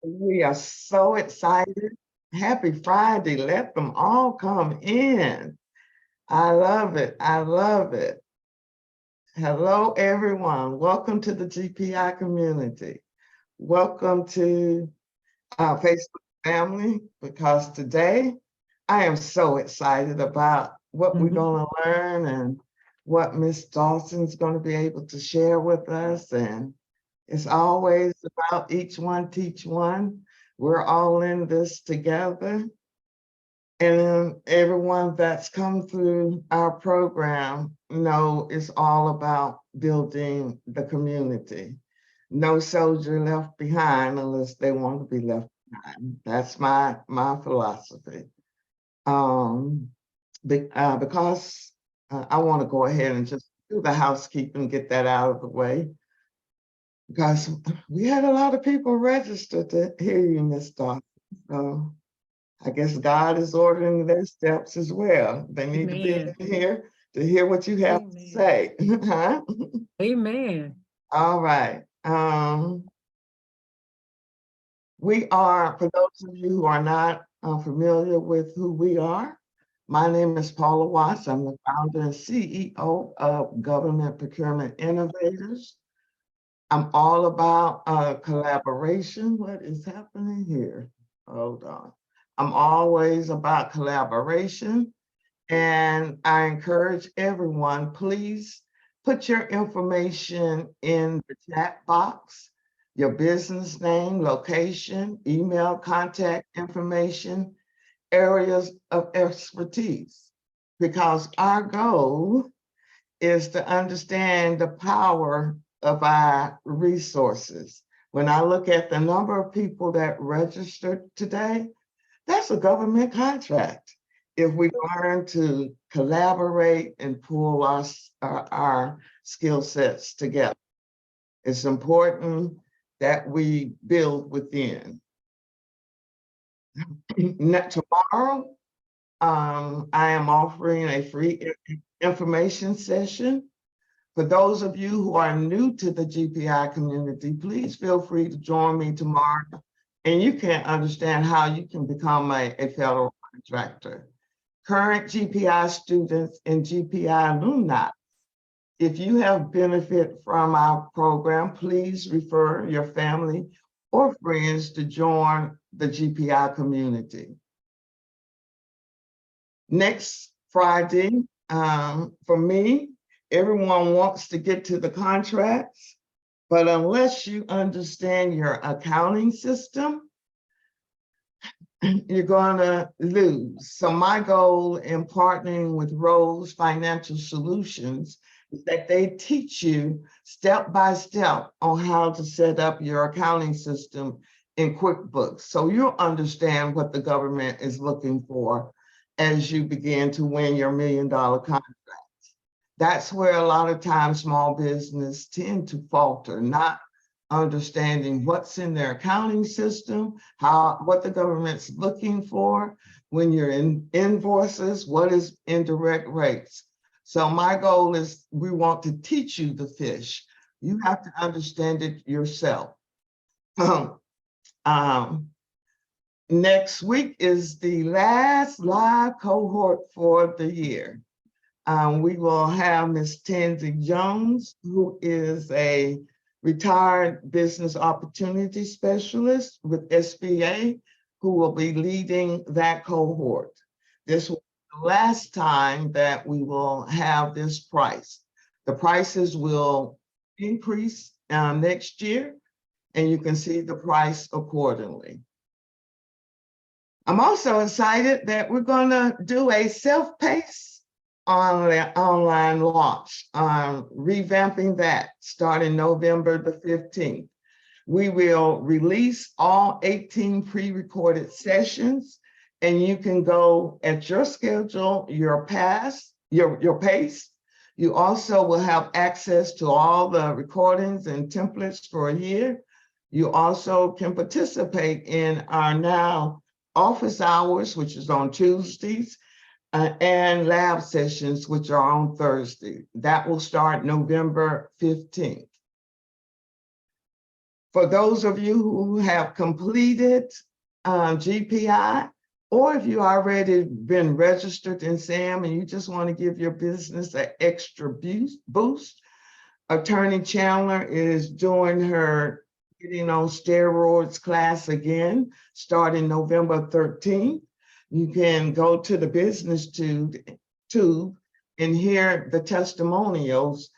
We are so excited. Happy Friday. Let them all come in. I love it. I love it. Hello, everyone. Welcome to the GPI community. Welcome to our Facebook family, because today I am so excited about what we're going to learn and what Miss Dawson's going to be able to share with us. And it's always about each one teach one. We're all in this together. And everyone that's come through our program know it's all about building the community. No soldier left behind unless they want to be left behind. That's my philosophy. Because I want to go ahead and just do the housekeeping, get that out of the way, because we had a lot of people register to hear you, Miss Dawson. So I guess God is ordering their steps as well. They need to be in here to hear what you have to say. Huh? Amen. All right. We are, for those of you who are not familiar with who we are, my name is Paula Watts. I'm the founder and CEO of Government Procurement Innovators. I'm all about collaboration. What is happening here? Hold on. I'm always about collaboration, and I encourage everyone, please put your information in the chat box, your business name, location, email, contact information, areas of expertise, because our goal is to understand the power of our resources. When I look at the number of people that registered today, that's a government contract. If we learn to collaborate and pool our skill sets together, it's important that we build within. Tomorrow, I am offering a free information session. For those of you who are new to the GPI community, please feel free to join me tomorrow, and you can understand how you can become a federal contractor. Current GPI students and GPI alumni, if you have benefit from our program, please refer your family or friends to join the GPI community. Next Friday, for me, everyone wants to get to the contracts, but unless you understand your accounting system, you're gonna lose. So my goal in partnering with Rose Financial Solutions is that they teach you step by step on how to set up your accounting system in QuickBooks, so you'll understand what the government is looking for as you begin to win your $1 million contracts. That's where a lot of times small business tend to falter, not understanding what's in their accounting system, what the government's looking for when you're in invoices, what is indirect rates. So my goal is we want to teach you the fish. You have to understand it yourself. Next week is the last live cohort for the year. We will have Ms. Tansy Jones, who is a retired business opportunity specialist with SBA, who will be leading that cohort. This will be the last time that we will have this price. The prices will increase next year, and you can see the price accordingly. I'm also excited that we're going to do a self-paced online launch, revamping that starting November the 15th. We will release all 18 pre-recorded sessions, and you can go at your schedule, your pace. You also will have access to all the recordings and templates for a year. You also can participate in our now office hours, which is on Tuesdays, and lab sessions, which are on Thursday. That will start November 15th. For those of you who have completed GPI, or if you already been registered in SAM and you just want to give your business an extra boost, Attorney Chandler is doing her Getting on Steroids class again, starting November 13th. You can go to the business tube and hear the testimonials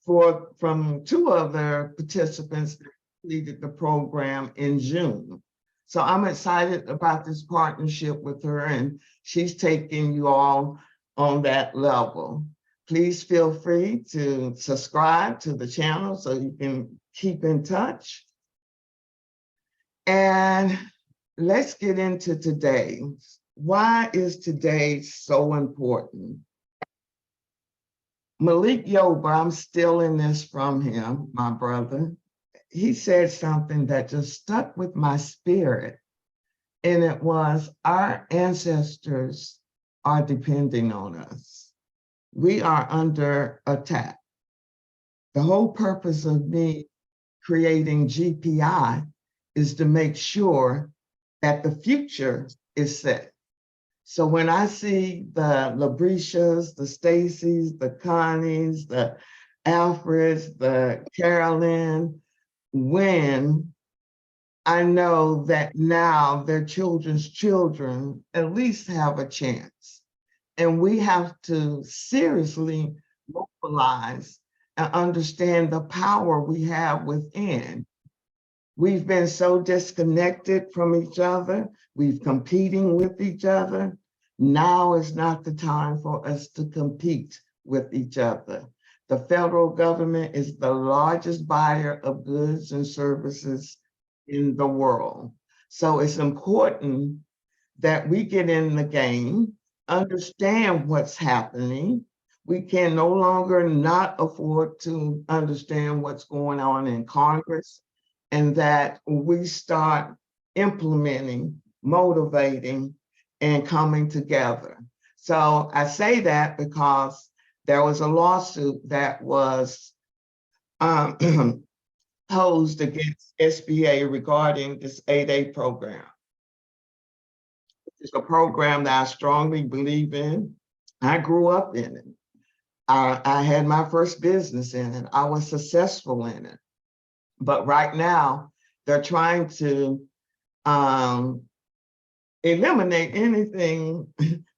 from two other participants that completed the program in June. So I'm excited about this partnership with her, and she's taking you all on that level. Please feel free to subscribe to the channel so you can keep in touch. And let's get into today. Why is today so important? Malik Yoba, I'm stealing this from him, my brother. He said something that just stuck with my spirit. And it was, our ancestors are depending on us. We are under attack. The whole purpose of me creating GPI is to make sure that the future is set. So when I see the Labrecias, the Stacys, the Connies, the Alfreds, the Carolyn win, I know that now their children's children at least have a chance. And we have to seriously mobilize and understand the power we have within. We've been so disconnected from each other. We've competing with each other. Now is not the time for us to compete with each other. The federal government is the largest buyer of goods and services in the world. So it's important that we get in the game, understand what's happening. We can no longer not afford to understand what's going on in Congress, and that we start implementing, motivating, and coming together. So I say that because there was a lawsuit that was posed against SBA regarding this 8A program. It's a program that I strongly believe in. I grew up in it. I had my first business in it. I was successful in it. But right now, they're trying to eliminate anything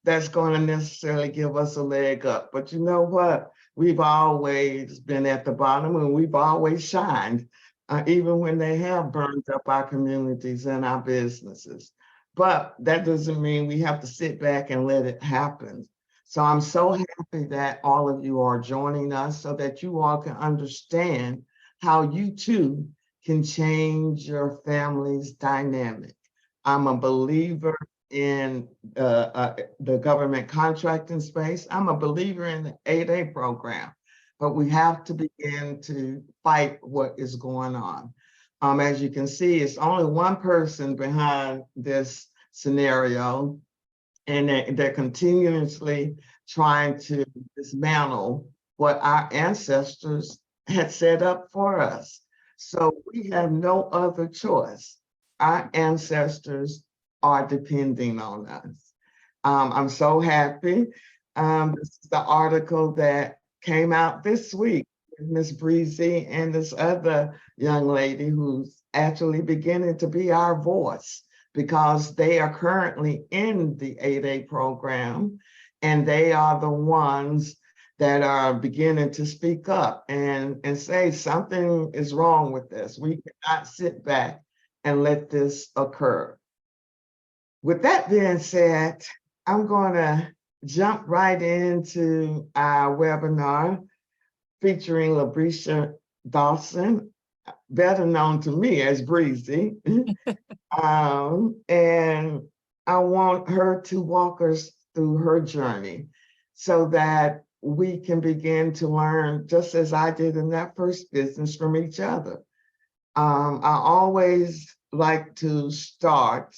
that's going to necessarily give us a leg up. But you know what? We've always been at the bottom, and we've always shined, even when they have burned up our communities and our businesses. But that doesn't mean we have to sit back and let it happen. So I'm so happy that all of you are joining us so that you all can understand how you too can change your family's dynamic. I'm a believer in the government contracting space. I'm a believer in the 8A program, but we have to begin to fight what is going on. As you can see, it's only one person behind this scenario, and they're continuously trying to dismantle what our ancestors had set up for us. So we have no other choice. Our ancestors are depending on us. I'm so happy. This is the article that came out this week with Miss Breezy and this other young lady who's actually beginning to be our voice, because they are currently in the 8A program, and they are the ones that are beginning to speak up and say something is wrong with this. We cannot sit back and let this occur. With that being said, I'm going to jump right into our webinar featuring Labrescia Dawson, better known to me as Breezy. And I want her to walk us through her journey so that we can begin to learn, just as I did in that first business, from each other. I always like to start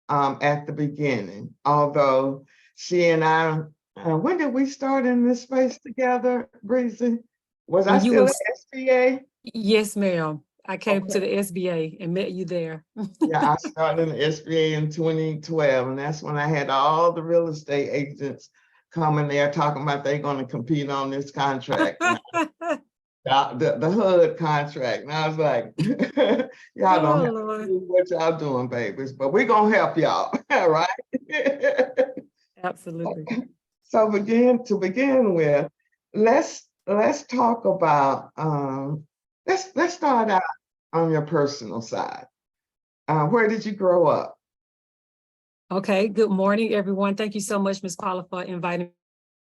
at the beginning, although she and I, when did we start in this space together, Breezy? Was I still at SBA? Yes, ma'am. I came to the SBA and met you there. Yeah, I started in the SBA in 2012, and that's when I had all the real estate agents coming there talking about they're going to compete on this contract, the HUD contract. And I was like, y'all don't have to do what y'all doing, babies, but we're going to help y'all, right? Absolutely. So to begin with, let's talk about let's start out on your personal side. Where did you grow up? Okay, good morning, everyone. Thank you so much, Ms. Paula, for inviting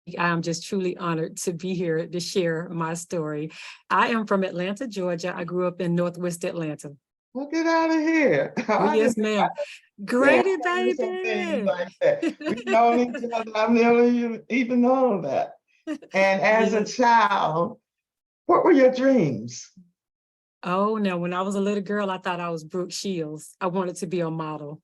me. I am just truly honored to be here to share my story. I am from Atlanta, Georgia. I grew up in Northwest Atlanta. Well, get out of here. Oh, yes, ma'am. Grady, baby. Things like that. We've known each other. I've never even known that. And as a child, what were your dreams? Oh, no, when I was a little girl, I thought I was Brooke Shields. I wanted to be a model.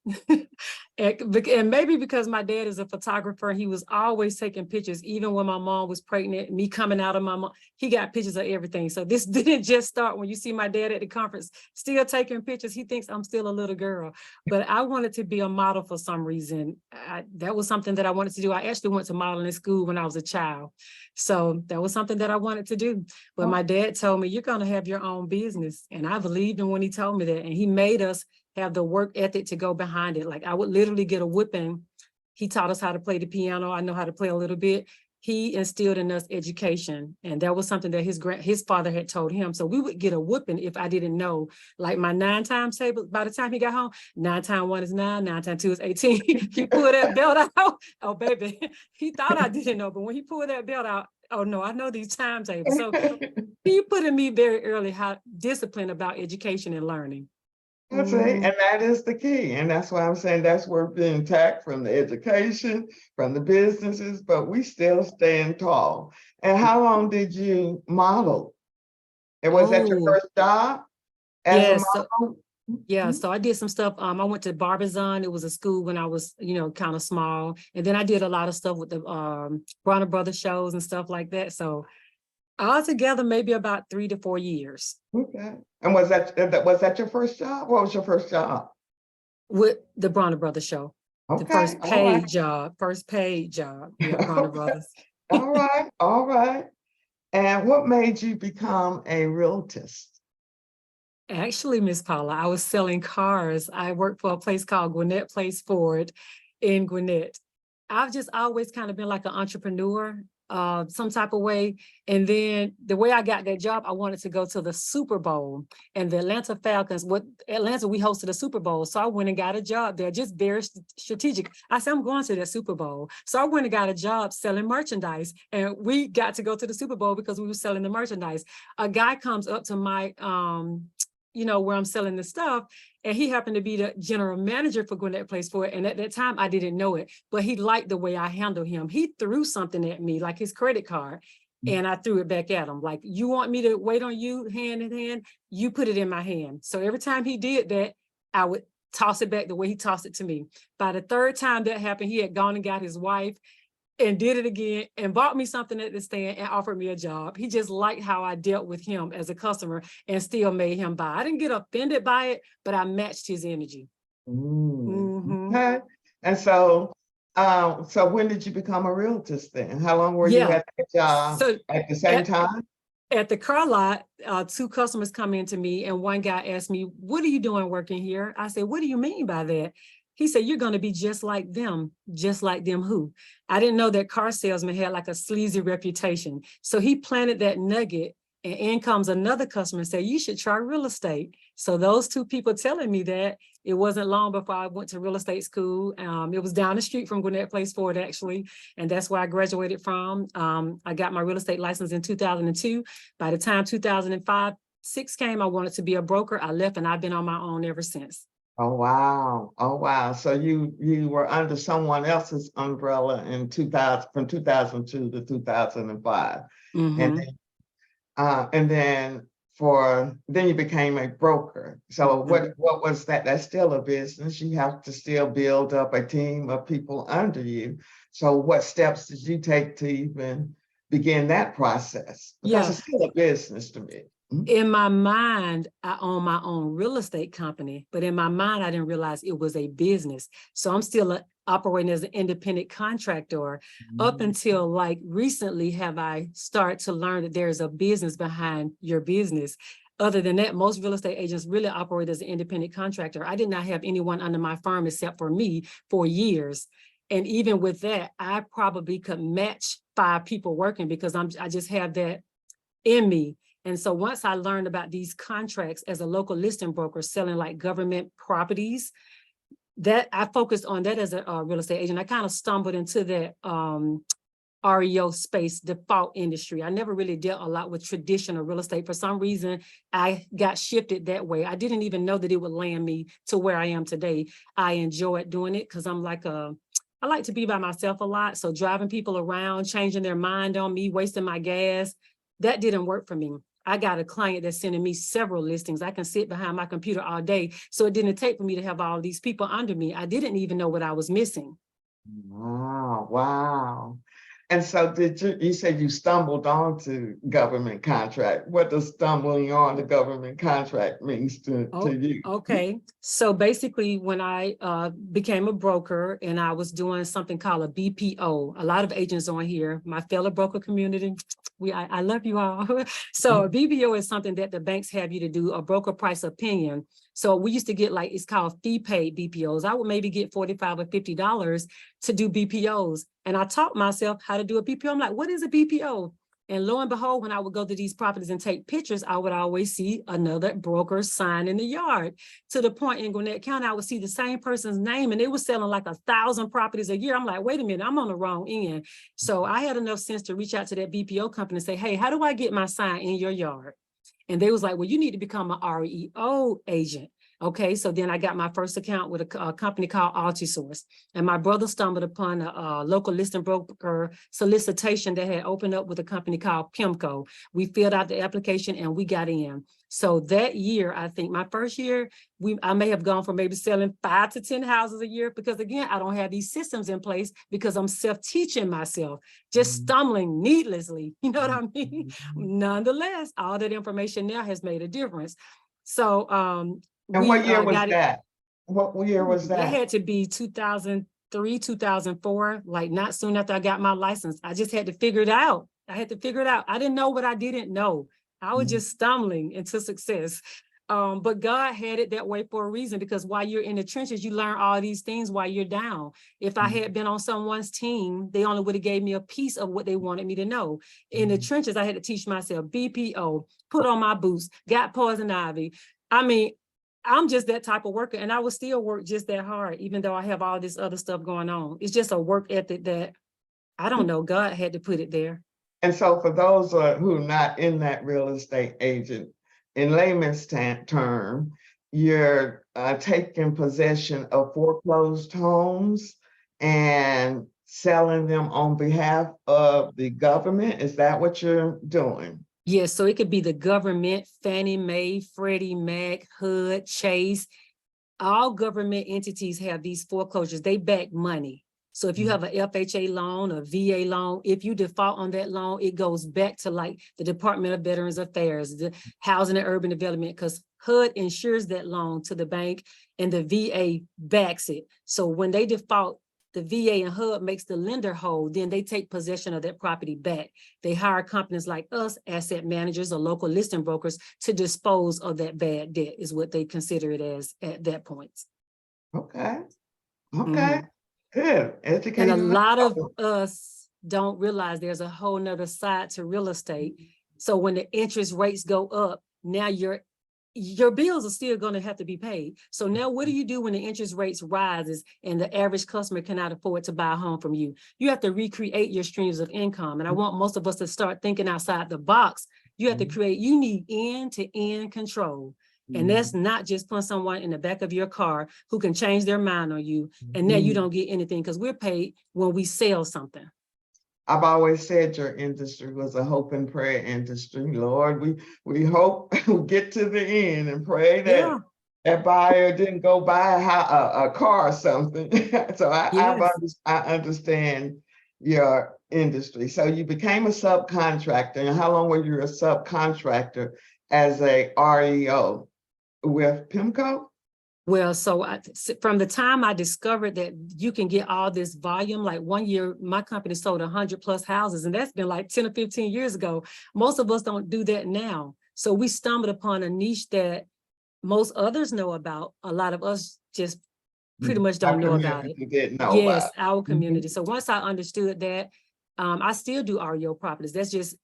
And maybe because my dad is a photographer, he was always taking pictures, even when my mom was pregnant, me coming out of my mom, he got pictures of everything. So this didn't just start when you see my dad at the conference, still taking pictures. He thinks I'm still a little girl, but I wanted to be a model for some reason. That was something that I wanted to do. I actually went to modeling school when I was a child. So that was something that I wanted to do. But my dad told me, you're going to have your own business. And I believed him when he told me that. And he made us have the work ethic to go behind it. Like I would literally get a whipping. He taught us how to play the piano. I know how to play a little bit. He instilled in us education. And that was something that his father had told him. So we would get a whipping if I didn't know. Like my 9 times table, by the time he got home, 9 times 1 is 9, 9 times 2 is 18. He pulled that belt out. Oh, baby. He thought I didn't know, but when he pulled that belt out, oh no, I know these timetables. So he put in me very early how discipline about education and learning. That's right, and that is the key. And that's why I'm saying that's worth being intact from the education, from the businesses, but we still stand tall. And how long did you model? And was that your first job as a model? Yeah, so I did some stuff. I went to Barbizon. It was a school when I was, kind of small. And then I did a lot of stuff with the Bronner Brothers shows and stuff like that. So altogether, maybe about 3 to 4 years. Okay. And was that your first job? What was your first job? With the Bronner Brothers show. Okay. The first paid job. Yeah, Bronner Brothers. All right. And what made you become a realtist? Actually, Miss Paula, I was selling cars. I worked for a place called Gwinnett Place Ford in Gwinnett. I've just always kind of been like an entrepreneur, some type of way. And then the way I got that job, I wanted to go to the Super Bowl and the Atlanta Falcons. Atlanta, we hosted a Super Bowl. So I went and got a job there, just very strategic. I said, I'm going to that Super Bowl. So I went and got a job selling merchandise, and we got to go to the Super Bowl because we were selling the merchandise. A guy comes up to my, where I'm selling the stuff. And he happened to be the general manager for Gwinnett Place Ford. And at that time, I didn't know it, but he liked the way I handled him. He threw something at me, like his credit card, and I threw it back at him. Like, you want me to wait on you hand in hand? You put it in my hand. So every time he did that, I would toss it back the way he tossed it to me. By the 3rd time that happened, he had gone and got his wife and did it again and bought me something at the stand and offered me a job. He just liked how I dealt with him as a customer and still made him buy. I didn't get offended by it, but I matched his energy. Okay. And so when did you become a realtor then? How long were you at that job at the same time? At the car lot, 2 customers come in to me, and one guy asked me, what are you doing working here? I said, what do you mean by that? He said, you're going to be just like them. Just like them who? I didn't know that car salesman had like a sleazy reputation. So he planted that nugget, and in comes another customer and said, you should try real estate. So those 2 people telling me that, it wasn't long before I went to real estate school. It was down the street from Gwinnett Place Ford, actually. And that's where I graduated from. I got my real estate license in 2002. By the time 2005-06 came, I wanted to be a broker. I left, and I've been on my own ever since. Oh, wow. So you were under someone else's umbrella in 2000, from 2002 to 2005. And then you became a broker. So what was that? That's still a business. You have to still build up a team of people under you. So what steps did you take to even begin that process? Because it's still a business to me. In my mind, I own my own real estate company, but in my mind, I didn't realize it was a business. So I'm still operating as an independent contractor. Up until like recently have I started to learn that there's a business behind your business. Other than that, most real estate agents really operate as an independent contractor. I did not have anyone under my firm except for me for years. And even with that, I probably could match 5 people working because I just have that in me. And so once I learned about these contracts as a local listing broker selling like government properties, that I focused on that as a real estate agent. I kind of stumbled into that REO space default industry. I never really dealt a lot with traditional real estate. For some reason, I got shifted that way. I didn't even know that it would land me to where I am today. I enjoyed doing it because I'm like I like to be by myself a lot. So driving people around, changing their mind on me, wasting my gas, that didn't work for me. I got a client that's sending me several listings. I can sit behind my computer all day. So it didn't take for me to have all these people under me. I didn't even know what I was missing. Wow, wow. And so you said you stumbled onto government contract. What does stumbling on the government contract means to you? Okay. So basically when I became a broker and I was doing something called a BPO, a lot of agents on here, my fellow broker community, I love you all. So a BPO is something that the banks have you to do, a broker price opinion. So we used to get like, it's called fee paid BPOs. I would maybe get $45 or $50 to do BPOs. And I taught myself how to do a BPO. I'm like, what is a BPO? And lo and behold, when I would go to these properties and take pictures, I would always see another broker sign in the yard. To the point in Gwinnett County, I would see the same person's name and they were selling like 1,000 properties a year. I'm like, wait a minute, I'm on the wrong end. So I had enough sense to reach out to that BPO company and say, hey, how do I get my sign in your yard? And they was like, well, you need to become an REO agent. Okay, so then I got my first account with a company called Altisource. And my brother stumbled upon a local listing broker solicitation that had opened up with a company called PIMCO. We filled out the application and we got in. So that year, I think my first year, I may have gone from maybe selling 5 to 10 houses a year because again, I don't have these systems in place because I'm self-teaching myself, just stumbling needlessly, you know what I mean? Nonetheless, all that information now has made a difference. So and what year was that? What year was that? That had to be 2003, 2004, like not soon after I got my license. I just had to figure it out. I had to figure it out. I didn't know what I didn't know. I was just stumbling into success. But God had it that way for a reason, because while you're in the trenches, you learn all these things while you're down. If I had been on someone's team, they only would have gave me a piece of what they wanted me to know. In the trenches, I had to teach myself BPO, put on my boots, got poison ivy. I mean, I'm just that type of worker, and I would still work just that hard, even though I have all this other stuff going on. It's just a work ethic that, I don't know, God had to put it there. And so for those who are not in that real estate agent, in layman's term, you're taking possession of foreclosed homes and selling them on behalf of the government. Is that what you're doing? Yes, so it could be the government, Fannie Mae, Freddie Mac, HUD, Chase. All government entities have these foreclosures. They back money. So if you have a FHA loan, a VA loan, if you default on that loan, it goes back to like the Department of Veterans Affairs, the Housing and Urban Development, because HUD insures that loan to the bank and the VA backs it. So when they default, the VA and HUD makes the lender whole, then they take possession of that property back. They hire companies like us, asset managers or local listing brokers, to dispose of that bad debt, is what they consider it as at that point. Okay, okay, good. And a lot of us don't realize there's a whole nother side to real estate. So when the interest rates go up, now your bills are still going to have to be paid. So now what do you do when the interest rates rises and the average customer cannot afford to buy a home from you? You have to recreate your streams of income. And I want most of us to start thinking outside the box. You have to create, you need end-to-end control. And that's not just putting someone in the back of your car who can change their mind on you. And now you don't get anything because we're paid when we sell something. I've always said your industry was a hope and prayer industry. Lord, we hope we get to the end and pray that that buyer didn't go buy a car or something. So I understand your industry. So you became a subcontractor. And how long were you a subcontractor as a REO with PIMCO? Well, so from the time I discovered that you can get all this volume, like one year, my company sold 100+ houses, and that's been like 10 or 15 years ago. Most of us don't do that now. So we stumbled upon a niche that most others know about. A lot of us just pretty much Our don't know about it. community didn't know about Yes, it. our Mhm. community. So once I understood that, I still do REO properties. That's just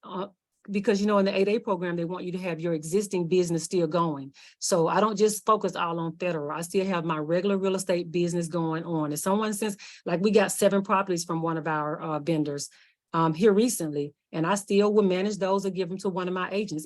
because, you know, in the 8A program, they want you to have your existing business still going. So I don't just focus all on federal. I still have my regular real estate business going on. If someone says, like, we got 7 properties from one of our vendors here recently, and I still will manage those or give them to one of my agents.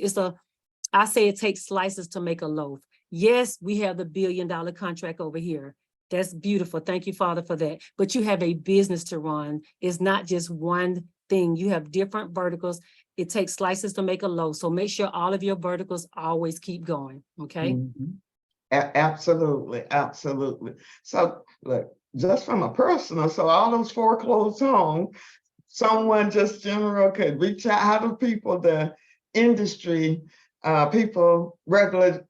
I say it takes slices to make a loaf. Yes, we have the $1 billion contract over here. That's beautiful. Thank you, Father, for that. But you have a business to run. It's not just one thing. You have different verticals. It takes slices to make a loaf. So make sure all of your verticals always keep going. Okay. Mhm. Absolutely, absolutely. So look, just from a personal, so all those foreclosed homes, someone just general could reach out. How do people, the industry, people, regular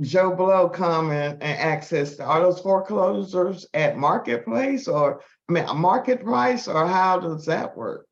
Joe Blow come and access, are those foreclosures at marketplace, or I mean a market price, or how does that work?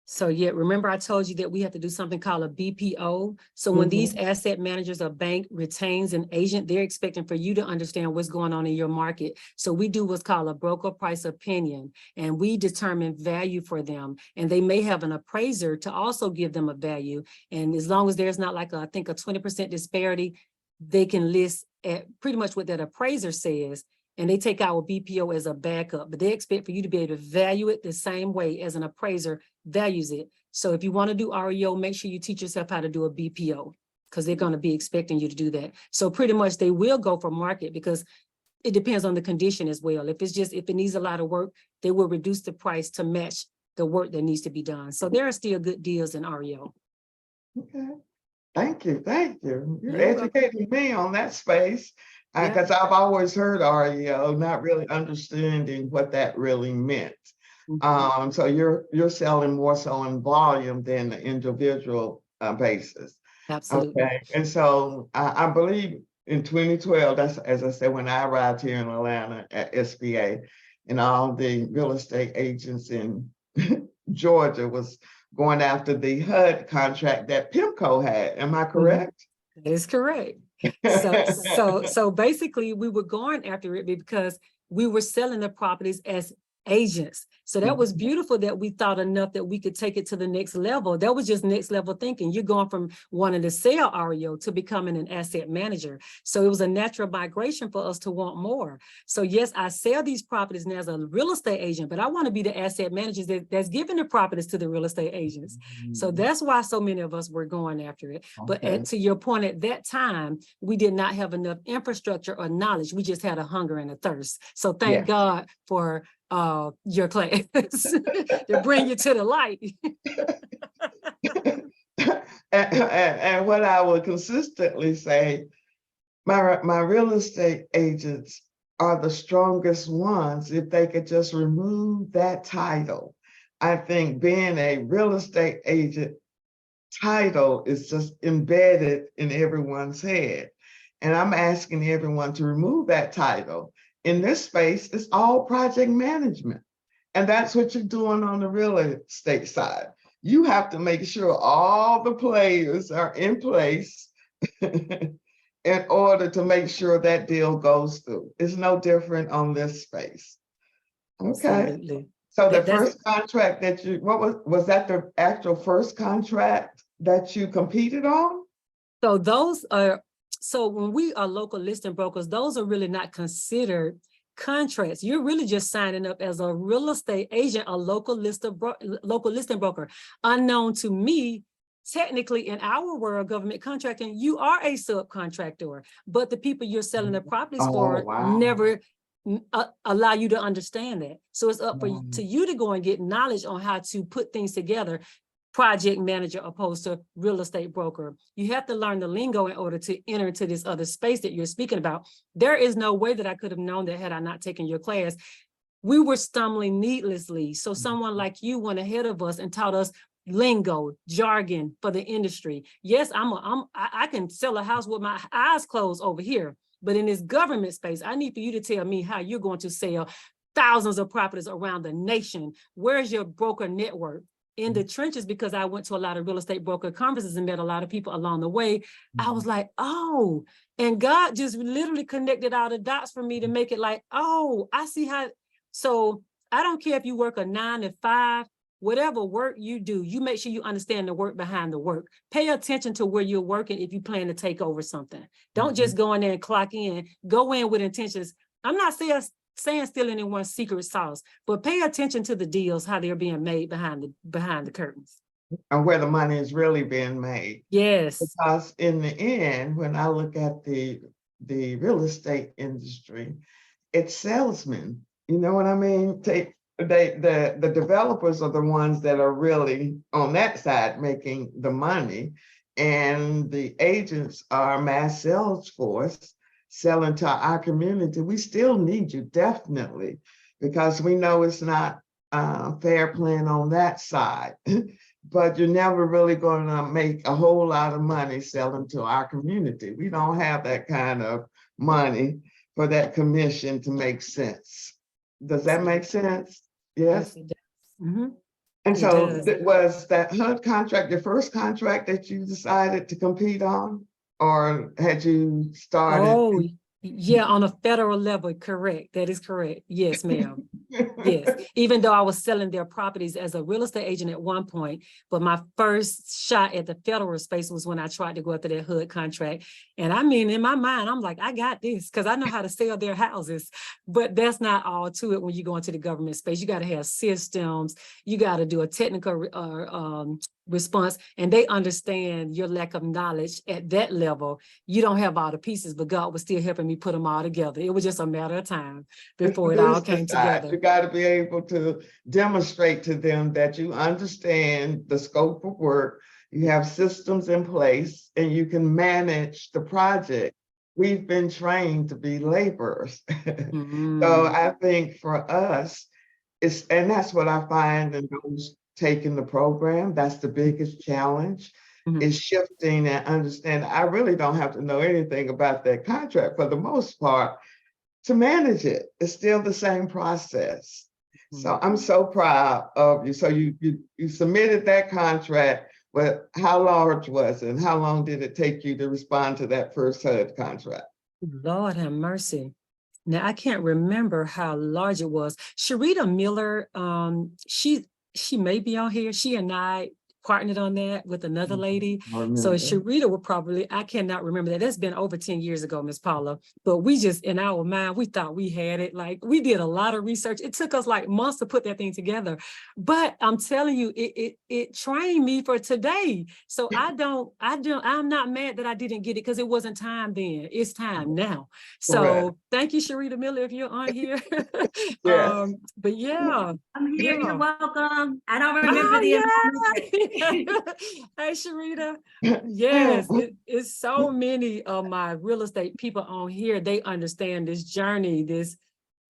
So yeah, remember I told you that we have to do something called a BPO. So when these asset managers or bank retains an agent, they're expecting for you to understand what's going on in your market. So we do what's called a broker price opinion, and we determine value for them. And they may have an appraiser to also give them a value. And as long as there's not like I think a 20% disparity, they can list at pretty much what that appraiser says. And they take our BPO as a backup, but they expect for you to be able to value it the same way as an appraiser values it. So if you want to do REO, make sure you teach yourself how to do a BPO, because they're going to be expecting you to do that. So pretty much they will go for market, because it depends on the condition as well. If it needs a lot of work, they will reduce the price to match the work that needs to be done. So there are still good deals in REO. Okay. Thank you. Thank you. You're You're welcome. educating me on that space, Yeah. because I've always heard REO, not really understanding what that really meant. Mhm. So you're selling more so in volume than the individual basis. Absolutely. Okay. And so I believe in 2012, that's as I said, when I arrived here in Atlanta at SBA, and all the real estate agents in Georgia was going after the HUD contract that PIMCO had. Am I correct? That is correct. So basically we were going after it because we were selling the properties as agents. So that was beautiful that we thought enough that we could take it to the next level. That was just next level thinking. You're going from wanting to sell REO to becoming an asset manager. So it was a natural migration for us to want more. So yes, I sell these properties now as a real estate agent, but I want to be the asset managers that's giving the properties to the real estate agents. So that's why so many of us were going after it. But to your point, at that time, we did not have enough infrastructure or knowledge. We just had a hunger and a thirst. So thank God for your class to bring you to the light. And what I would consistently say, my real estate agents are the strongest ones if they could just remove that title. I think being a real estate agent title is just embedded in everyone's head. And I'm asking everyone to remove that title. In this space, it's all project management. And that's what you're doing on the real estate side. You have to make sure all the players are in place in order to make sure that deal goes through. It's no different on this space. Okay. Absolutely. So the That's first contract that was that the actual first contract that you competed on? so those are so when we are local listing brokers, those are really not considered contracts. You're really just signing up as a real estate agent, a local listing broker. Unknown to me, technically in our world, government contracting, you are a subcontractor, but the people you're selling the properties Oh, for wow. never allow you to understand that. So it's up to you to go and get knowledge on how to put things together. Project manager opposed to real estate broker. You have to learn the lingo in order to enter into this other space that you're speaking about. There is no way that I could have known that had I not taken your class. We were stumbling needlessly. So someone like you went ahead of us and taught us lingo, jargon for the industry. Yes, I can sell a house with my eyes closed over here, but in this government space, I need for you to tell me how you're going to sell thousands of properties around the nation. Where's your broker network? In the trenches, because I went to a lot of real estate broker conferences and met a lot of people along the way, I was like, oh, and God just literally connected all the dots for me to make it like, oh, I see how. So I don't care if you work a 9 to 5, whatever work you do, you make sure you understand the work behind the work. Pay attention to where you're working if you plan to take over something. Don't just go in there and clock in. Go in with intentions. I'm not saying steal anyone's secret sauce, but pay attention to the deals, how they're being made behind the curtains. And where the money is really being made. Yes. Because in the end, when I look at the real estate industry, it's salesmen. You know what I mean? The developers are the ones that are really on that side making the money, and the agents are mass sales force selling to our community. We still need you, definitely, because we know it's not fair playing on that side. But you're never really going to make a whole lot of money selling to our community. We don't have that kind of money for that commission to make sense. Does that make sense? Yes. It does. Mm-hmm. And so was that HUD contract the first contract that you decided to compete on, or had you started? Oh, yeah, on a federal level, correct. That is correct. Yes, ma'am. Yes, even though I was selling their properties as a real estate agent at one point, but my first shot at the federal space was when I tried to go after that HUD contract. And I mean, in my mind, I'm like, I got this because I know how to sell their houses. But that's not all to it when you go into the government space. You got to have systems. You got to do a technical response, and they understand your lack of knowledge at that level. You don't have all the pieces, but God was still helping me put them all together. It was just a matter of time before it all came together. You got to be able to demonstrate to them that you understand the scope of work, you have systems in place, and you can manage the project. We've been trained to be laborers. So I think for us, and that's what I find in those taking the program, that's the biggest challenge, is shifting and understanding. I really don't have to know anything about that contract for the most part to manage it. It's still the same process. So I'm so proud of you. So you submitted that contract, but how large was it? And how long did it take you to respond to that first HUD contract? Lord have mercy. Now I can't remember how large it was. Sharita Miller, she may be on here. She and I partnered on that with another lady. So Sharita would probably, I cannot remember that. That's been over 10 years ago, Miss Paula. But we just, in our mind, we thought we had it. Like, we did a lot of research. It took us like months to put that thing together. But I'm telling you, it trained me for today. So I'm not mad that I didn't get it because it wasn't time then. It's time now. So thank you, Sharita Miller, if you're on here. But yeah. I'm here. You're welcome. I don't remember the information. Hey, Sharita. Yes, it's so many of my real estate people on here. They understand this journey. It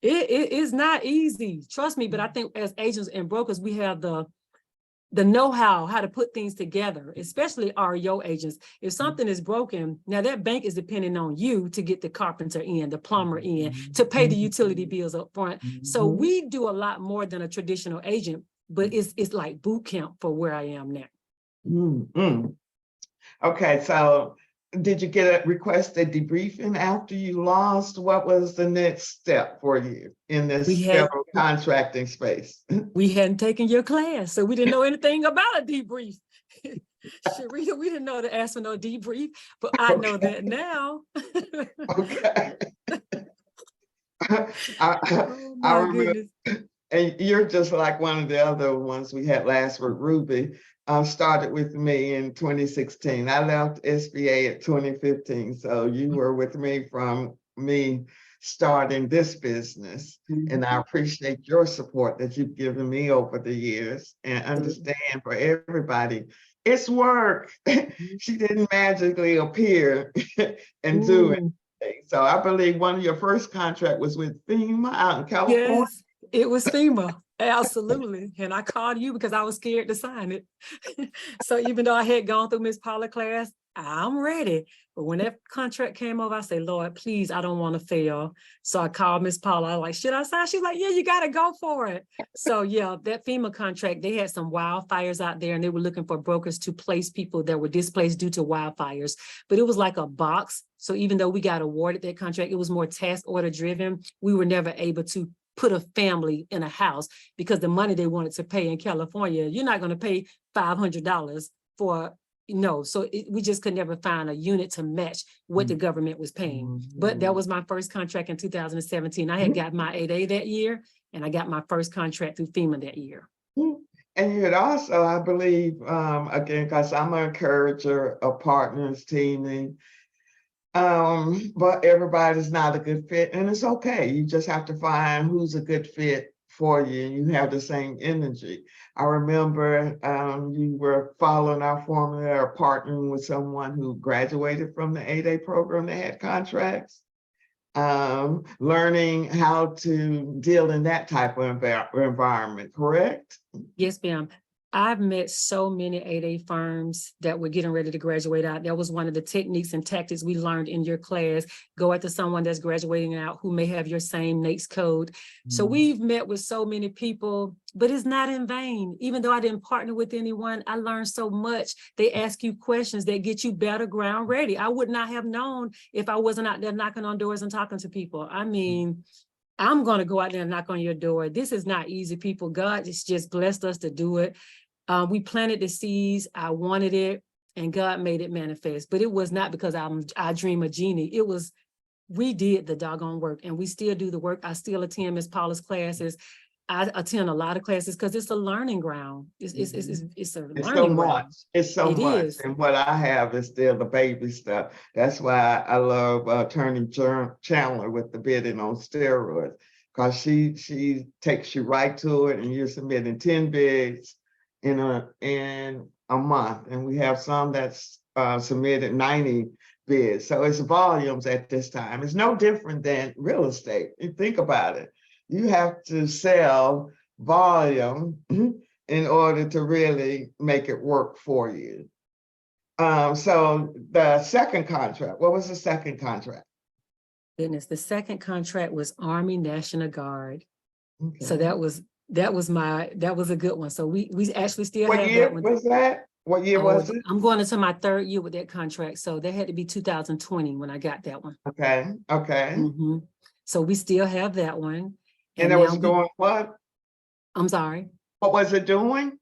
is not easy. Trust me. But I think as agents and brokers, we have the know-how, how to put things together, especially REO agents. If something is broken, now that bank is depending on you to get the carpenter in, the plumber in, to pay the utility bills up front. So we do a lot more than a traditional agent, but it's like boot camp for where I am now. Okay, so did you get a requested debriefing after you lost? What was the next step for you in this federal contracting space? We hadn't taken your class, so we didn't know anything about a debrief. Sharita, we didn't know to ask for no debrief, but I know that now. Okay. I remember, and you're just like one of the other ones we had last week, Ruby. Started with me in 2016. I left SBA at 2015. So you were with me from me starting this business. And I appreciate your support that you've given me over the years, and understand for everybody, it's work. She didn't magically appear and do it. So I believe one of your first contract was with FEMA out in California. It was FEMA, absolutely. And I called you because I was scared to sign it. So even though I had gone through Miss Paula class, I'm ready. But when that contract came over, I said, Lord, please, I don't want to fail. So I called Miss Paula. I was like, should I sign? She's like, yeah, you got to go for it. So yeah, that FEMA contract, they had some wildfires out there and they were looking for brokers to place people that were displaced due to wildfires. But it was like a box. So even though we got awarded that contract, it was more task order driven. We were never able to put a family in a house because the money they wanted to pay in California, you're not going to pay $500 for, so we just could never find a unit to match what the government was paying. But that was my first contract in 2017. I had got my 8A that year and I got my first contract through FEMA that year. And you had also, I believe, again, because I'm an encourager of partners teaming, but everybody's not a good fit, and it's okay. You just have to find who's a good fit for you. You have the same energy. I remember you were following our formula or partnering with someone who graduated from the 8A program that had contracts, learning how to deal in that type of environment, correct? Yes, ma'am. I've met so many 8A firms that were getting ready to graduate out. That was one of the techniques and tactics we learned in your class. Go after someone that's graduating out who may have your same NAICS code. So we've met with so many people, but it's not in vain. Even though I didn't partner with anyone, I learned so much. They ask you questions that get you better ground ready. I would not have known if I wasn't out there knocking on doors and talking to people. I mean, I'm going to go out there and knock on your door. This is not easy, people. God has just blessed us to do it. We planted the seeds. I wanted it, and God made it manifest. But it was not because I dream a genie. It was, we did the doggone work, and we still do the work. I still attend Miss Paula's classes. I attend a lot of classes because it's a learning ground. It's a learning ground. It's so It much. is. And what I have is still the baby stuff. That's why I love Attorney Chandler with the bidding on steroids, because she takes you right to it, and you're submitting 10 bids in a month. And we have some that's submitted 90 bids. So it's volumes at this time. It's no different than real estate. You think about it. You have to sell volume in order to really make it work for you. So the second contract, what was the second contract? Goodness, the second contract was Army National Guard. Okay. So that was a good one. So we actually still What have year that one. was that? What year was it? I'm going into my third year with that contract. So that had to be 2020 when I got that one. Okay. So we still have that one. And it was doing what? I'm sorry. What was it doing?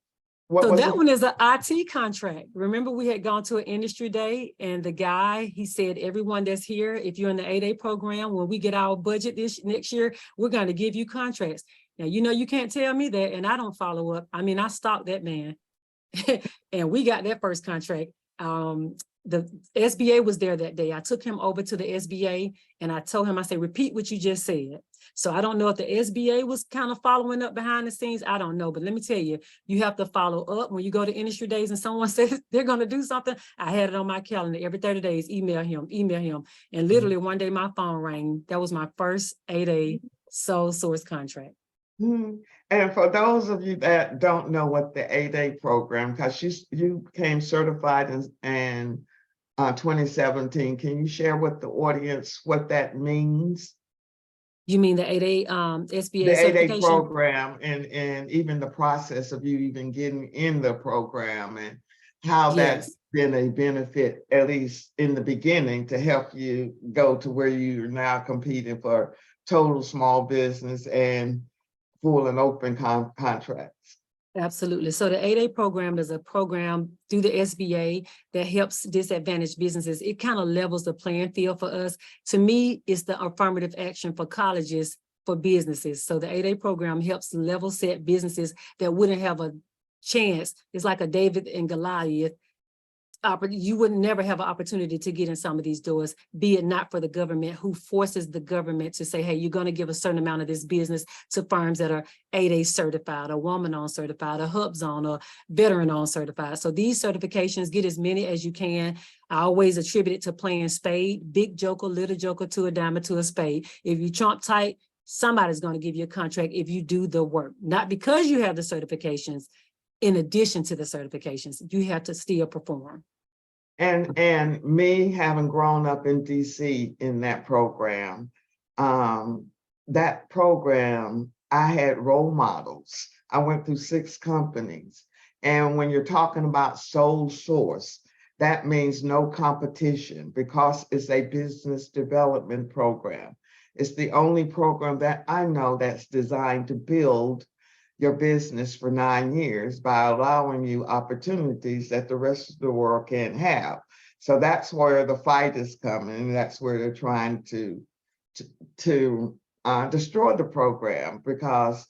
So that one is an IT contract. Remember, we had gone to an industry day, and the guy, he said, everyone that's here, if you're in the 8A program, when we get our budget next year, we're going to give you contracts. Now, you can't tell me that, and I don't follow up. I mean, I stalked that man, and we got that first contract. The SBA was there that day. I took him over to the SBA, and I told him, I said, repeat what you just said. So I don't know if the SBA was kind of following up behind the scenes. I don't know, but let me tell you, you have to follow up when you go to industry days and someone says they're going to do something. I had it on my calendar every 30 days, email him. And literally one day my phone rang. That was my first 8A sole source contract. And for those of you that don't know what the 8A program, because you became certified in 2017, can you share with the audience what that means? You mean the 8A SBA the certification? 8A program, and even the process of you even getting in the program, and how that's been a benefit, at least in the beginning, to help you go to where you're now competing for total small business and full and open contracts. Absolutely. So the 8A program is a program through the SBA that helps disadvantaged businesses. It kind of levels the playing field for us. To me, it's the affirmative action for colleges for businesses. So the 8A program helps level set businesses that wouldn't have a chance. It's like a David and Goliath. You would never have an opportunity to get in some of these doors, be it not for the government, who forces the government to say, hey, you're going to give a certain amount of this business to firms that are 8A certified, or woman-owned certified, or HUB-Zone, or veteran-owned certified. So these certifications, get as many as you can. I always attribute it to playing spade, big joker, little joker, to a diamond, to a spade. If you trump tight, somebody's going to give you a contract if you do the work, not because you have the certifications. In addition to the certifications, you have to still perform. And me having grown up in DC in that program, I had role models. I went through 6 companies. And when you're talking about sole source, that means no competition because it's a business development program. It's the only program that I know that's designed to build your business for 9 years by allowing you opportunities that the rest of the world can't have. So that's where the fight is coming. That's where they're trying to destroy the program, because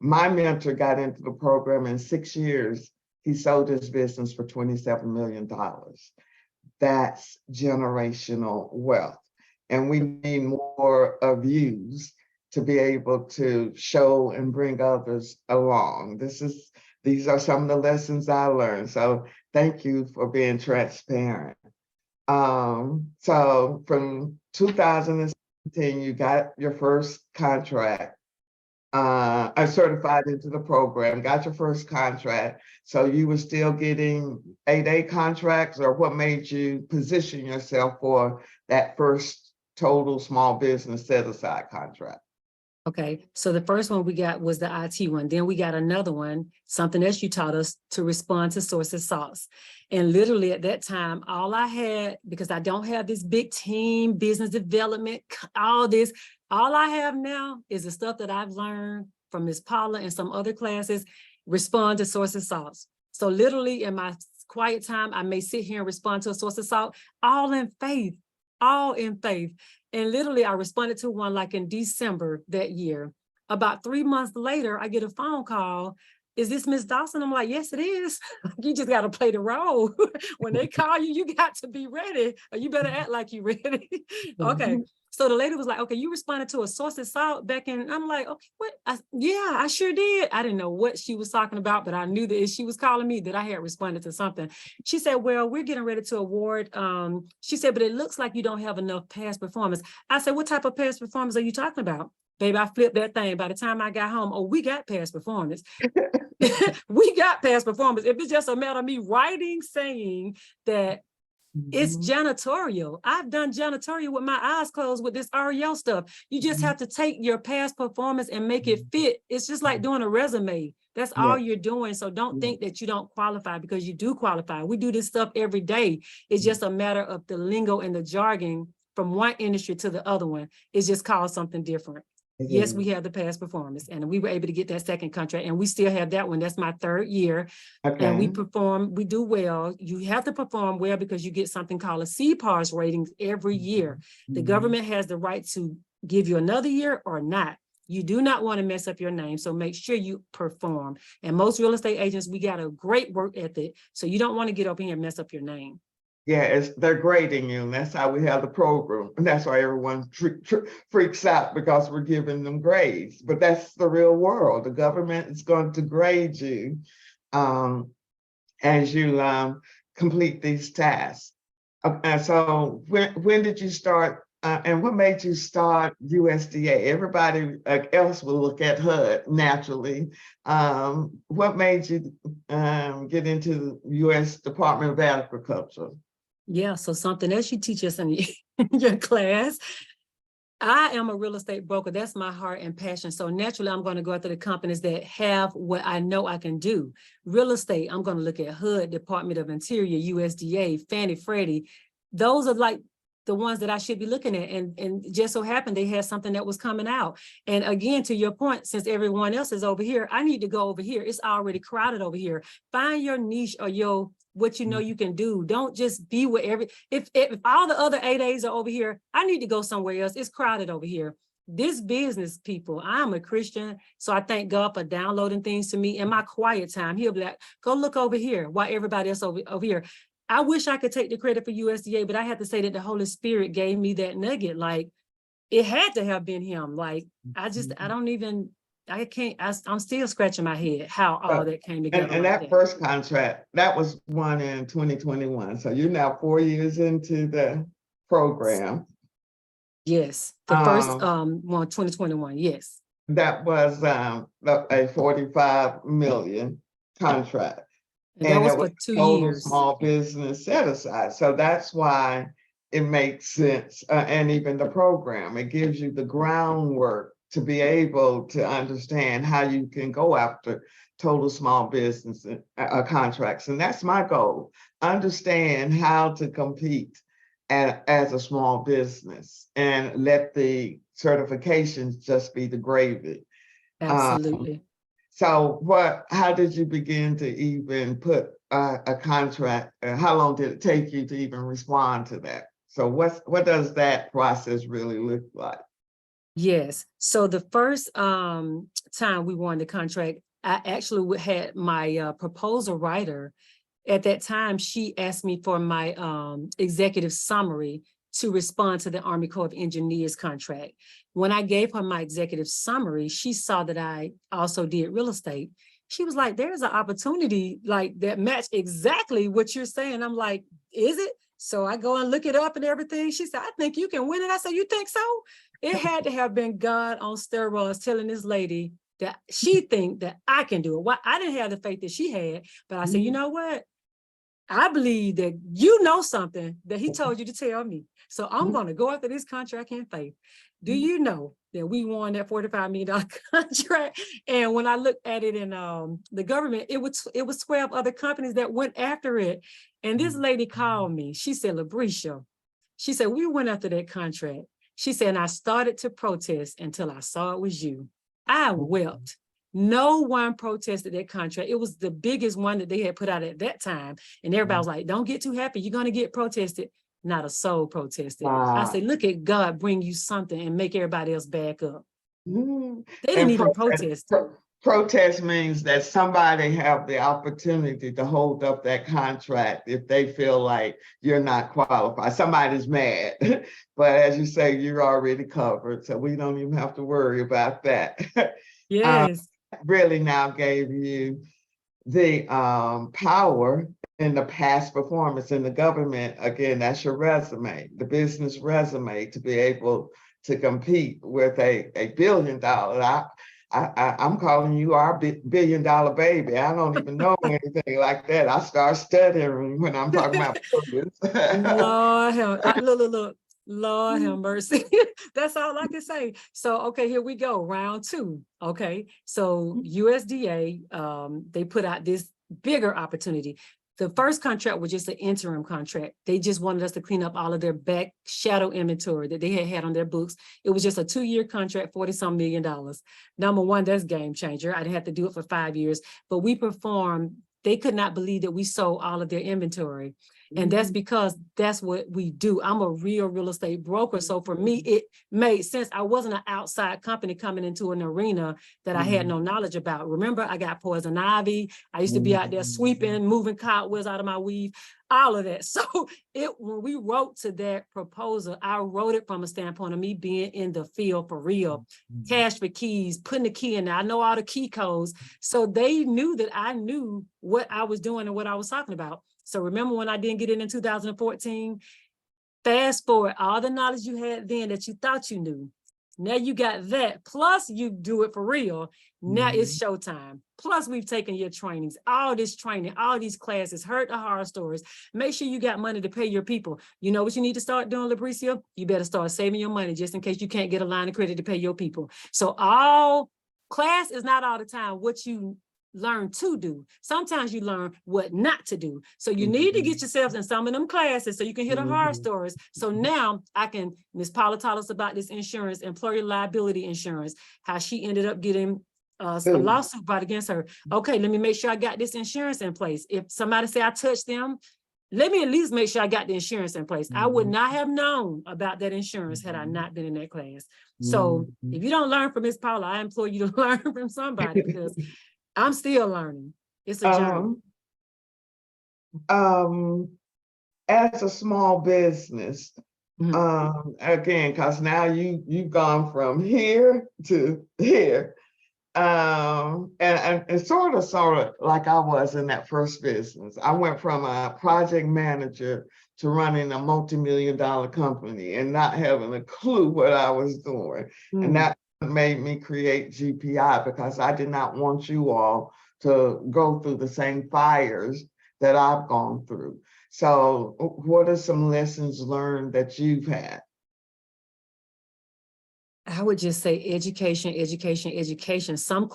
my mentor got into the program in 6 years. He sold his business for $27 million. That's generational wealth. And we need more of yous to be able to show and bring others along. These are some of the lessons I learned. So thank you for being transparent. So from 2017, you got your first contract. I certified into the program, got your first contract. So you were still getting 8A contracts, or what made you position yourself for that first total small business set-aside contract? Okay, so the first one we got was the IT one. Then we got another one, something else you taught us, to respond to sources sauce. And literally at that time, all I had, because I don't have this big team, business development, all this, all I have now is the stuff that I've learned from Ms. Paula and some other classes, respond to sources sauce. So literally in my quiet time, I may sit here and respond to a source of salt, all in faith, all in faith. And literally I responded to one like in December that year. About 3 months later, I get a phone call. Is this Miss Dawson? I'm like, yes, it is. You just got to play the role. When they call you, you got to be ready, or you better act like you're ready. Okay. So the lady was like, okay, you responded to a source of salt back in. I'm like, okay, what? Yeah, I sure did. I didn't know what she was talking about, but I knew that if she was calling me, that I had responded to something. She said, well, we're getting ready to award. She said, but it looks like you don't have enough past performance. I said, what type of past performance are you talking about? Baby, I flipped that thing. By the time I got home, oh, we got past performance. We got past performance. If it's just a matter of me writing, saying that it's janitorial. I've done janitorial with my eyes closed with this REO stuff. You just have to take your past performance and make it fit. It's just like doing a resume. That's all you're doing. So don't think that you don't qualify, because you do qualify. We do this stuff every day. It's just a matter of the lingo and the jargon from one industry to the other one. It's just called something different. Yes, we have the past performance, and we were able to get that second contract, and we still have that one. That's my 3rd year. Okay. And we perform, we do well. You have to perform well because you get something called a CPARS rating every year. The government has the right to give you another year or not. You do not want to mess up your name, so make sure you perform. And most real estate agents, we got a great work ethic, so you don't want to get up here and mess up your name. Yeah, they're grading you, and that's how we have the program. And that's why everyone freaks out, because we're giving them grades. But that's the real world. The government is going to grade you as you complete these tasks. So when did you start, and what made you start USDA? Everybody else will look at HUD naturally. What made you get into the U.S. Department of Agriculture? Yeah, so something else you teach us in your class. I am a real estate broker. That's my heart and passion. So naturally, I'm going to go after the companies that have what I know I can do. Real estate, I'm going to look at HUD, Department of Interior, USDA, Fannie Freddie. Those are like the ones that I should be looking at. And just so happened they had something that was coming out. And again, to your point, since everyone else is over here, I need to go over here. It's already crowded over here. Find your niche or what you know you can do. Don't just be with if all the other 8As are over here, I need to go somewhere else. It's crowded over here. This business, people, I'm a Christian, so I thank God for downloading things to me in my quiet time. He'll be like, go look over here while everybody else over here. I wish I could take the credit for USDA, but I have to say that the Holy Spirit gave me that nugget. Like, it had to have been him. Like, I'm still scratching my head how all that came together. And that first contract, that was won in 2021. So you're now 4 years into the program. Yes, the first Um, one, 2021, yes. that was a 45 million contract. And that And was it for was two total years. small business set aside. So that's why it makes sense. And even the program, it gives you the groundwork to be able to understand how you can go after total small business contracts. And that's my goal. Understand how to compete as a small business and let the certifications just be the gravy. Um, Absolutely. so how did you begin to even put a contract? How long did it take you to even respond to that? So what does that process really look like? Yes. So the first time we won the contract, I actually had my proposal writer. At that time, she asked me for my executive summary to respond to the Army Corps of Engineers contract. When I gave her my executive summary, she saw that I also did real estate. She was like, there's an opportunity like that match exactly what you're saying. I'm like, is it? So I go and look it up and everything. She said, I think you can win it. I said, you think so? It had to have been God on steroids telling this lady that she think that I can do it. Why I didn't have the faith that she had, but I said, you know what? I believe that you know something that he told you to tell me. So I'm going to go after this contract in faith. Do you know that we won that $45 million contract? And when I looked at it in the government, it was 12 other companies that went after it. And this lady called me. She said, Labrescia, she said, we went after that contract. She said, and I started to protest until I saw it was you. I wept. No one protested that contract. It was the biggest one that they had put out at that time. And everybody was like, don't get too happy. You're going to get protested. Not a soul protested. I said, look at God bring you something and make everybody else back up. Mhm. They didn't And even protest. protest means that somebody have the opportunity to hold up that contract if they feel like you're not qualified. Somebody's mad, but as you say, you're already covered, so we don't even have to worry about that. Yes. Really now gave you the power in the past performance in the government. Again, that's your resume, the business resume, to be able to compete with a $1 billion. I'm calling you our $1 billion baby. I don't even know anything like that. I start stuttering when I'm talking about billions. Lord look. Lord have mercy. That's all I can say. So, okay, here we go. Round two. Okay. So USDA, they put out this bigger opportunity. The first contract was just an interim contract. They just wanted us to clean up all of their back shadow inventory that they had on their books. It was just a 2-year contract, $40-some million. Number one, that's game changer. I didn't have to do it for 5 years, but we performed. They could not believe that we sold all of their inventory. And that's because that's what we do. I'm a real estate broker. So for me, it made sense. I wasn't an outside company coming into an arena that I had no knowledge about. Remember, I got poison ivy. I used to be out there sweeping, moving cobwebs out of my weave, all of that. So when we wrote to that proposal, I wrote it from a standpoint of me being in the field for real, cash for keys, putting the key in there. I know all the key codes. So they knew that I knew what I was doing and what I was talking about. So remember when I didn't get in 2014, fast forward, all the knowledge you had then that you thought you knew. Now you got that, plus you do it for real. Now it's showtime. Plus we've taken your trainings, all this training, all these classes, heard the horror stories. Make sure you got money to pay your people. You know what you need to start doing, Labrescia? You better start saving your money just in case you can't get a line of credit to pay your people. So all class is not all the time what you learn to do. Sometimes you learn what not to do. So you need to get yourself in some of them classes so you can hear the horror stories. So now Miss Paula taught us about this insurance, employer liability insurance, how she ended up getting a lawsuit brought against her. Okay, let me make sure I got this insurance in place. If somebody say I touched them, let me at least make sure I got the insurance in place. I would not have known about that insurance had I not been in that class. So if you don't learn from Miss Paula, I implore you to learn from somebody because I'm still learning. It's a journey. As a small business, again, because now you've gone from here to here. and sort of like I was in that first business. I went from a project manager to running a multi-million-dollar company and not having a clue what I was doing. And that made me create GPI, because I did not want you all to go through the same fires that I've gone through. So what are some lessons learned that you've had? I would just say education, education, education. Some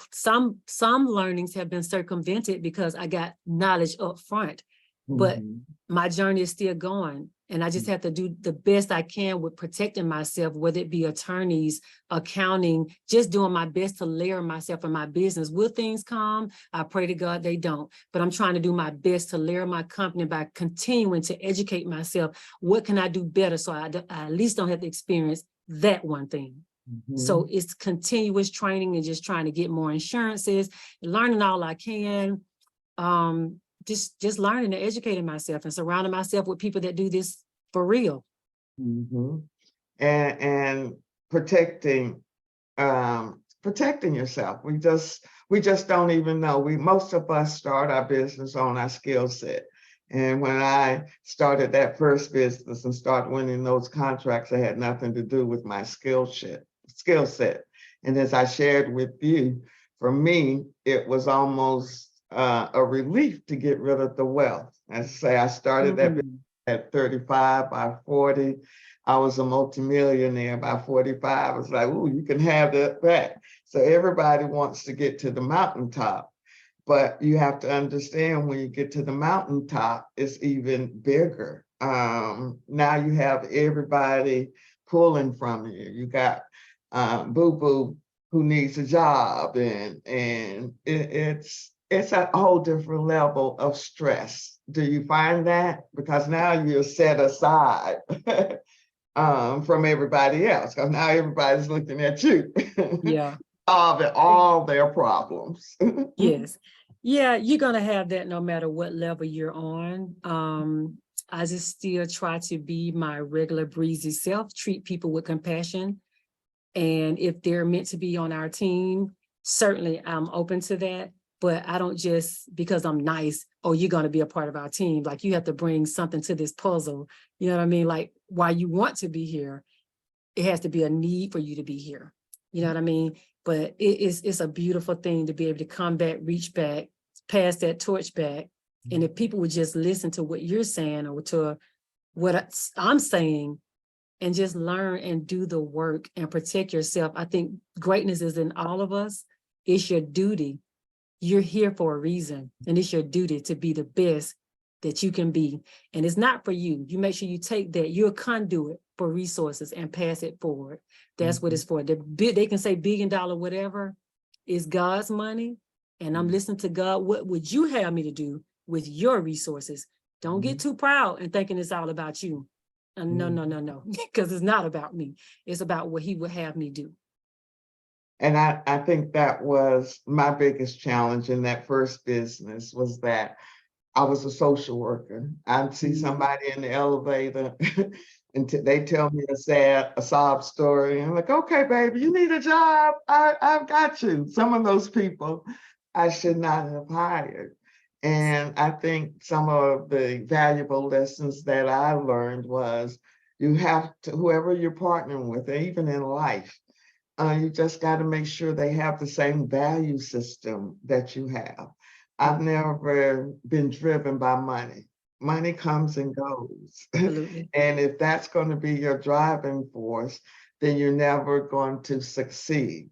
learnings have been circumvented because I got knowledge up front, but my journey is still going. And I just have to do the best I can with protecting myself, whether it be attorneys, accounting, just doing my best to layer myself in my business. Will things come? I pray to God they don't. But I'm trying to do my best to layer my company by continuing to educate myself. What can I do better so I at least don't have to experience that one thing? So it's continuous training and just trying to get more insurances, learning all I can, just learning and educating myself and surrounding myself with people that do this for real. And protecting yourself. We just don't even know. Most of us start our business on our skill set. And when I started that first business and started winning those contracts, it had nothing to do with my skill set. And as I shared with you, for me, it was almost a relief to get rid of the wealth. As I say, I started that business at 35. By 40, I was a multimillionaire. By 45, I was like, ooh, you can have that back. So everybody wants to get to the mountaintop. But you have to understand, when you get to the mountaintop, it's even bigger. Now you have everybody pulling from you. You got Boo-Boo who needs a job, and it's a whole different level of stress. Do you find that? Because now you're set aside from everybody else, because now everybody's looking at you. Yeah. all their problems. Yes. Yeah, you're going to have that no matter what level you're on. I just still try to be my regular breezy self, treat people with compassion. And if they're meant to be on our team, certainly I'm open to that. But I don't just, because I'm nice, oh, you're going to be a part of our team. Like, you have to bring something to this puzzle. You know what I mean? Like, why you want to be here, it has to be a need for you to be here. You know what I mean? But it's a beautiful thing to be able to come back, reach back, pass that torch back. And if people would just listen to what you're saying or to what I'm saying, and just learn and do the work and protect yourself. I think greatness is in all of us. It's your duty. You're here for a reason, and it's your duty to be the best that you can be. And it's not for you. You make sure you take that. You're a conduit for resources and pass it forward. That's what it's for. They can say $1 billion, whatever, is God's money. And I'm listening to God. What would you have me to do with your resources? Don't get too proud and thinking it's all about you. No, because it's not about me. It's about what he would have me do. And I think that was my biggest challenge in that first business, was that I was a social worker. I'd see somebody in the elevator and they tell me a sob story. I'm like, okay, baby, you need a job? I've got you. Some of those people I should not have hired. And I think some of the valuable lessons that I learned was, you have to, whoever you're partnering with, even in life, you just got to make sure they have the same value system that you have. I've never been driven by money. Money comes and goes. Absolutely. And if that's going to be your driving force, then you're never going to succeed.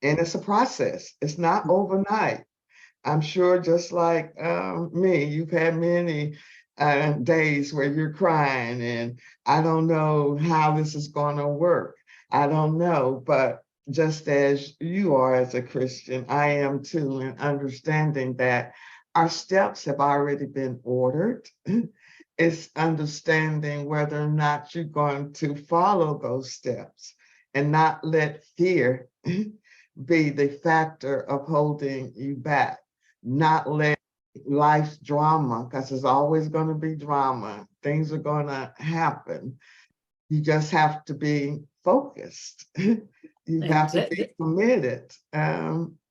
And it's a process. It's not overnight. I'm sure, just like me, you've had many days where you're crying and I don't know how this is going to work. I don't know, but just as you are as a Christian, I am too, in understanding that our steps have already been ordered. It's understanding whether or not you're going to follow those steps and not let fear be the factor of holding you back. Not let life's drama, because there's always going to be drama. Things are going to happen. You just have to be focused. You have to be committed.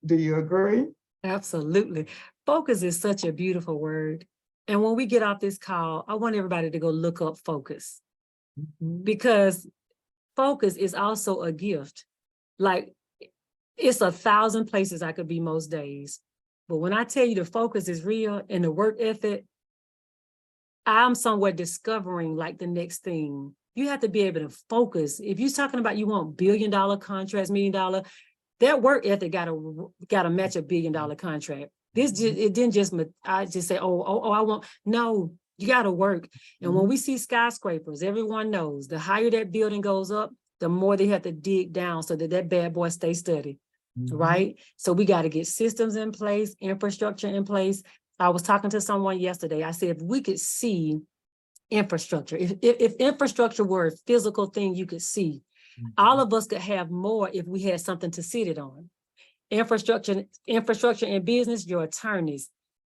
Do you agree? Absolutely. Focus is such a beautiful word. And when we get off this call, I want everybody to go look up focus, Mhm. because focus is also a gift. Like, it's 1,000 places I could be most days. But when I tell you the focus is real and the work ethic, I'm somewhat discovering like the next thing. You have to be able to focus. If you're talking about you want billion-dollar contracts, $1 million, that work ethic gotta match a $1 billion contract. This just, it didn't just, I just say, oh, I want, no, you gotta work. And when we see skyscrapers, everyone knows the higher that building goes up, the more they have to dig down so that that bad boy stays steady, right? So we gotta get systems in place, infrastructure in place. I was talking to someone yesterday. I said, if we could see infrastructure, if infrastructure were a physical thing you could see, all of us could have more if we had something to sit it on. Infrastructure in business, your attorneys,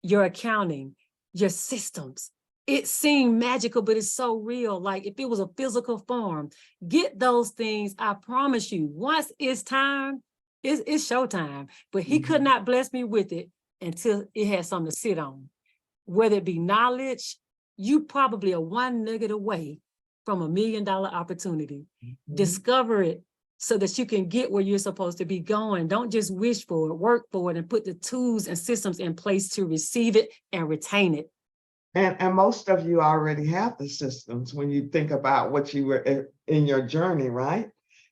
your accounting, your systems. It seemed magical, but it's so real. Like if it was a physical form, get those things. I promise you, once it's time, it's showtime. But he could not bless me with it until it had something to sit on. Whether it be knowledge, you probably are one nugget away from $1 million opportunity. Discover it so that you can get where you're supposed to be going. Don't just wish for it, work for it, and put the tools and systems in place to receive it and retain it. And most of you already have the systems when you think about what you were in your journey, right?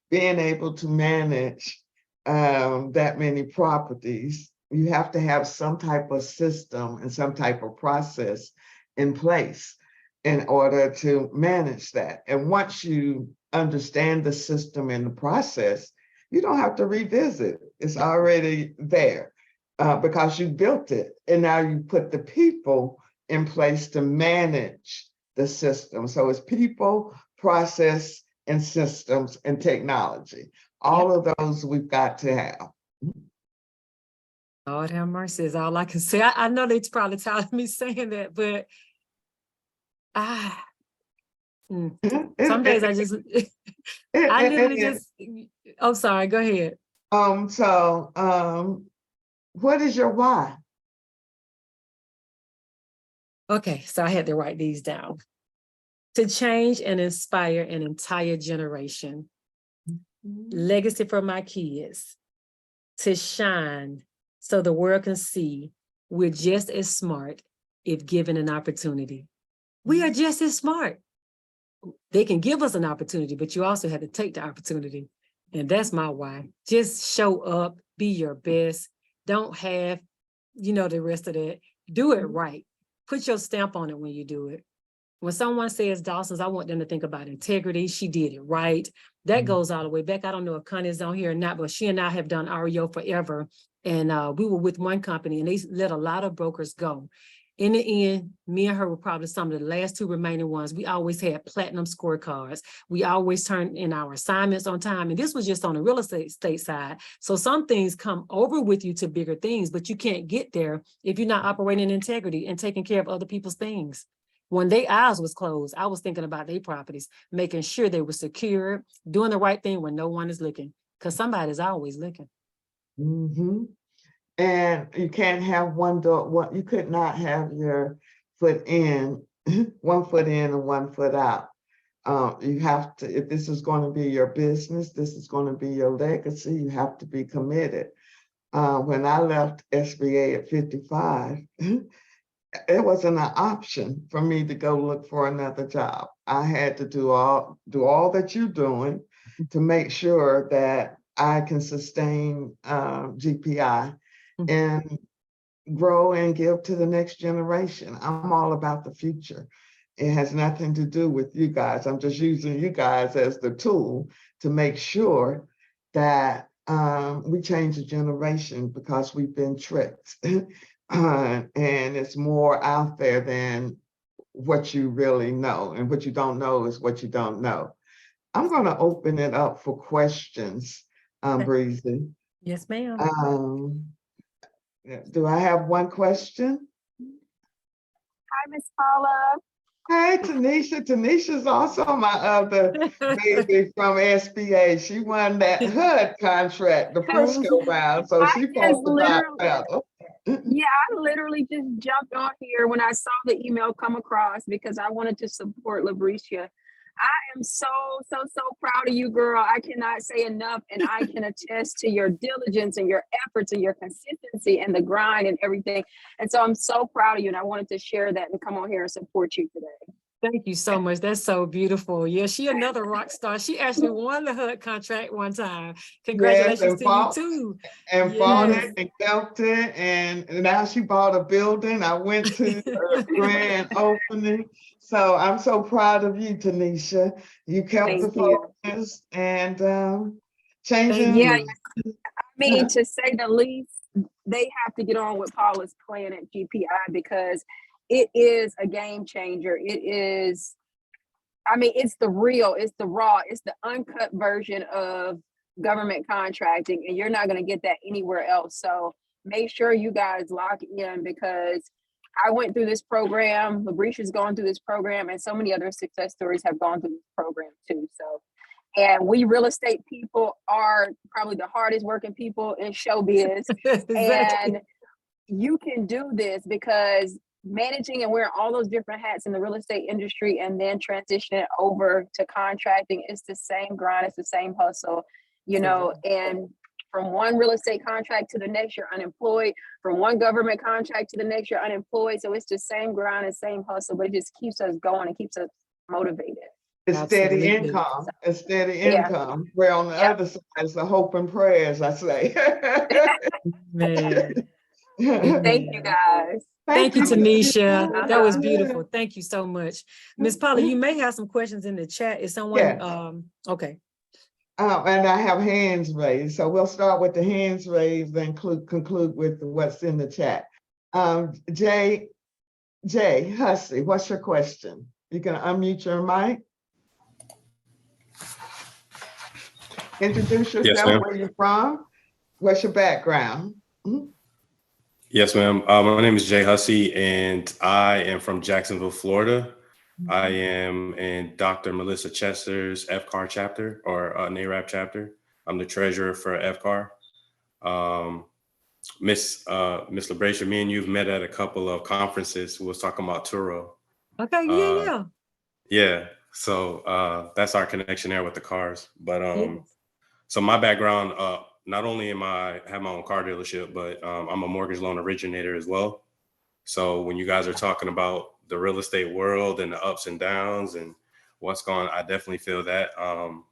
Being able to manage that many properties, you have to have some type of system and some type of process in place in order to manage that. And once you understand the system and the process, you don't have to revisit. It's already there because you built it. And now you put the people in place to manage the system. So it's people, process, and systems and technology. All of those we've got to have. Lord have mercy is all I can say. I know they're probably tired of me saying that, but some days I just, I literally just, I'm sorry, go ahead. What is your why? Okay, so I had to write these down. To change and inspire an entire generation. Legacy for my kids. To shine so the world can see we're just as smart if given an opportunity. We are just as smart. They can give us an opportunity, but you also have to take the opportunity. And that's my why. Just show up, be your best. Don't have, the rest of that. Do it right. Put your stamp on it when you do it. When someone says Dawson's, I want them to think about integrity. She did it right. That goes all the way back. I don't know if Connie's on here or not, but she and I have done REO forever. And we were with one company and they let a lot of brokers go. In the end, me and her were probably some of the last two remaining ones. We always had platinum scorecards. We always turned in our assignments on time. And this was just on the real estate side. So some things come over with you to bigger things, but you can't get there if you're not operating in integrity and taking care of other people's things. When their eyes was closed, I was thinking about their properties, making sure they were secure, doing the right thing when no one is looking, because somebody's always looking. And you can't have one door, you could not have your foot in, 1 foot in and 1 foot out. You have to, if this is going to be your business, this is going to be your legacy, you have to be committed. When I left SBA at 55, it wasn't an option for me to go look for another job. I had to do all that you're doing to make sure that I can sustain GPI and grow and give to the next generation. I'm all about the future. It has nothing to do with you guys. I'm just using you guys as the tool to make sure that we change the generation because we've been tricked. And it's more out there than what you really know. And what you don't know is what you don't know. I'm going to open it up for questions, Breezy. Yes, ma'am. Do I have one question? Hi, Miss Paula. Hey, Tanisha. Tanisha's also my other baby from SBA. She won that HUD contract the first go round, so she Just fought the dot literally, battle. yeah, I literally just jumped on here when I saw the email come across because I wanted to support Labrescia. I am so, so, so proud of you, girl. I cannot say enough. And I can attest to your diligence and your efforts and your consistency and the grind and everything. And so I'm so proud of you. And I wanted to share that and come on here and support you today. Thank you so much. That's so beautiful. Yeah, she another rock star. She actually won the HUD contract one time. Congratulations and to you fought too. fought Yes. it and kept it. And now she bought a building. I went to the grand opening. So I'm so proud of you, Tanisha. You kept the Thank you. focus and Thank changing. Yeah, you. I mean, to say the least, they have to get on with Paula's plan at GPI because it is a game changer. It is, I mean, it's the real, it's the raw, it's the uncut version of government contracting, and you're not going to get that anywhere else. So make sure you guys lock in because I went through this program, Labricia's gone through this program, and so many other success stories have gone through this program too. So, and we real estate people are probably the hardest working people in showbiz. Exactly. And you can do this because managing and wearing all those different hats in the real estate industry and then transitioning over to contracting, it's the same grind, it's the same hustle, you know, and from one real estate contract to the next, you're unemployed. From one government contract to the next, you're unemployed. So it's the same grind and same hustle, but it just keeps us going and keeps us motivated. It's steady Absolutely. income. It's steady Yeah. income. Where on the Yeah. other side is the hope and prayers, I say. Man. Thank you guys. Thank you, Tanisha. That was Uh-huh. beautiful. Thank you so much. Miss Paula, you may have some questions in the chat. Is someone Yes. Okay. And I have hands raised. So we'll start with the hands raised, then conclude with what's in the chat. Jay Hussey, what's your question? You can unmute your mic. Introduce Yes, yourself, ma'am. where you're from, what's your background? Mhm. Yes, ma'am. My name is Jay Hussey, and I am from Jacksonville, Florida. I am in Dr. Melissa Chester's FCAR chapter or NARAP chapter. I'm the treasurer for FCAR. Miss Labrescia, me and you've met at a couple of conferences. We was talking about Turo. Okay, yeah. Yeah. So that's our connection there with the cars. But Yes. so my background, not only am I have my own car dealership, but I'm a mortgage loan originator as well. So when you guys are talking about the real estate world and the ups and downs and what's going on, I definitely feel that.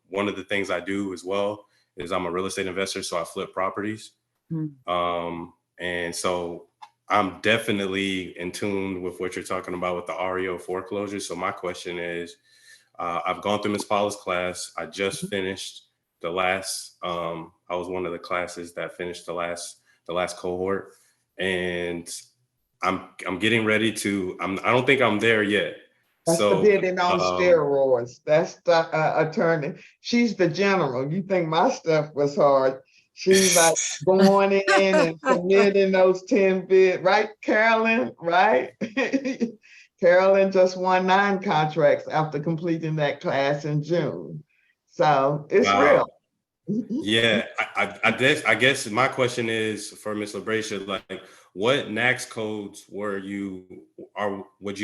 One of the things I do as well is I'm a real estate investor, so I flip properties. And so I'm definitely in tune with what you're talking about with the REO foreclosures. So my question is, I've gone through Ms. Paula's class. I just finished the last, I was one of the classes that finished the last cohort, and I'm getting ready to, I don't think I'm there yet. That's So, the bidding on steroids. That's the attorney. She's the general. You think my stuff was hard. She's like going in and submitting those 10 bids, right, Carolyn? Right? Carolyn just won 9 contracts after completing that class in June. So it's real. Yeah, I guess my question is for Ms. Labrescia, like, what NAICS codes would you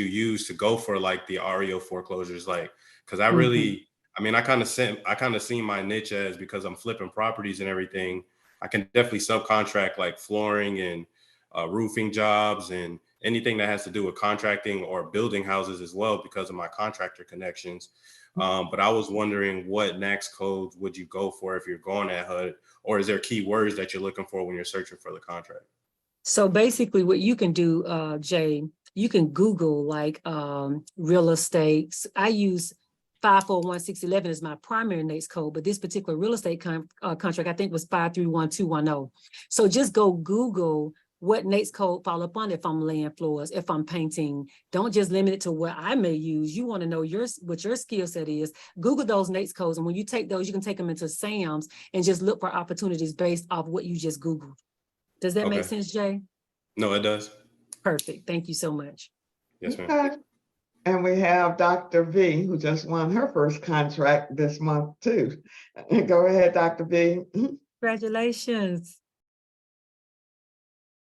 use to go for like the REO foreclosures? Like, because I really, I mean, I kind of see my niche as, because I'm flipping properties and everything, I can definitely subcontract like flooring and roofing jobs and anything that has to do with contracting or building houses as well because of my contractor connections. But I was wondering, what NAICS codes would you go for if you're going at HUD, or is there keywords that you're looking for when you're searching for the contract? So basically what you can do, Jay, you can Google like real estate. I use 541611 as my primary NAICS code, but this particular real estate contract, I think, was 531210. So just go Google what NAICS code fall up on. If I'm laying floors, if I'm painting, don't just limit it to what I may use. You want to know what your skill set is. Google those NAICS codes, and when you take those, you can take them into SAMS and just look for opportunities based off what you just Googled. Does that make sense, Jay? No, it does. Perfect. Thank you so much. Yes, ma'am. Okay. And we have Dr. V, who just won her first contract this month too. Go ahead, Dr. V. Congratulations.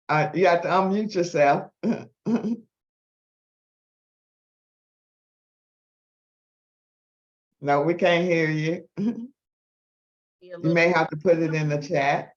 You have to unmute yourself. No, we can't hear you. You may have to put it in the chat.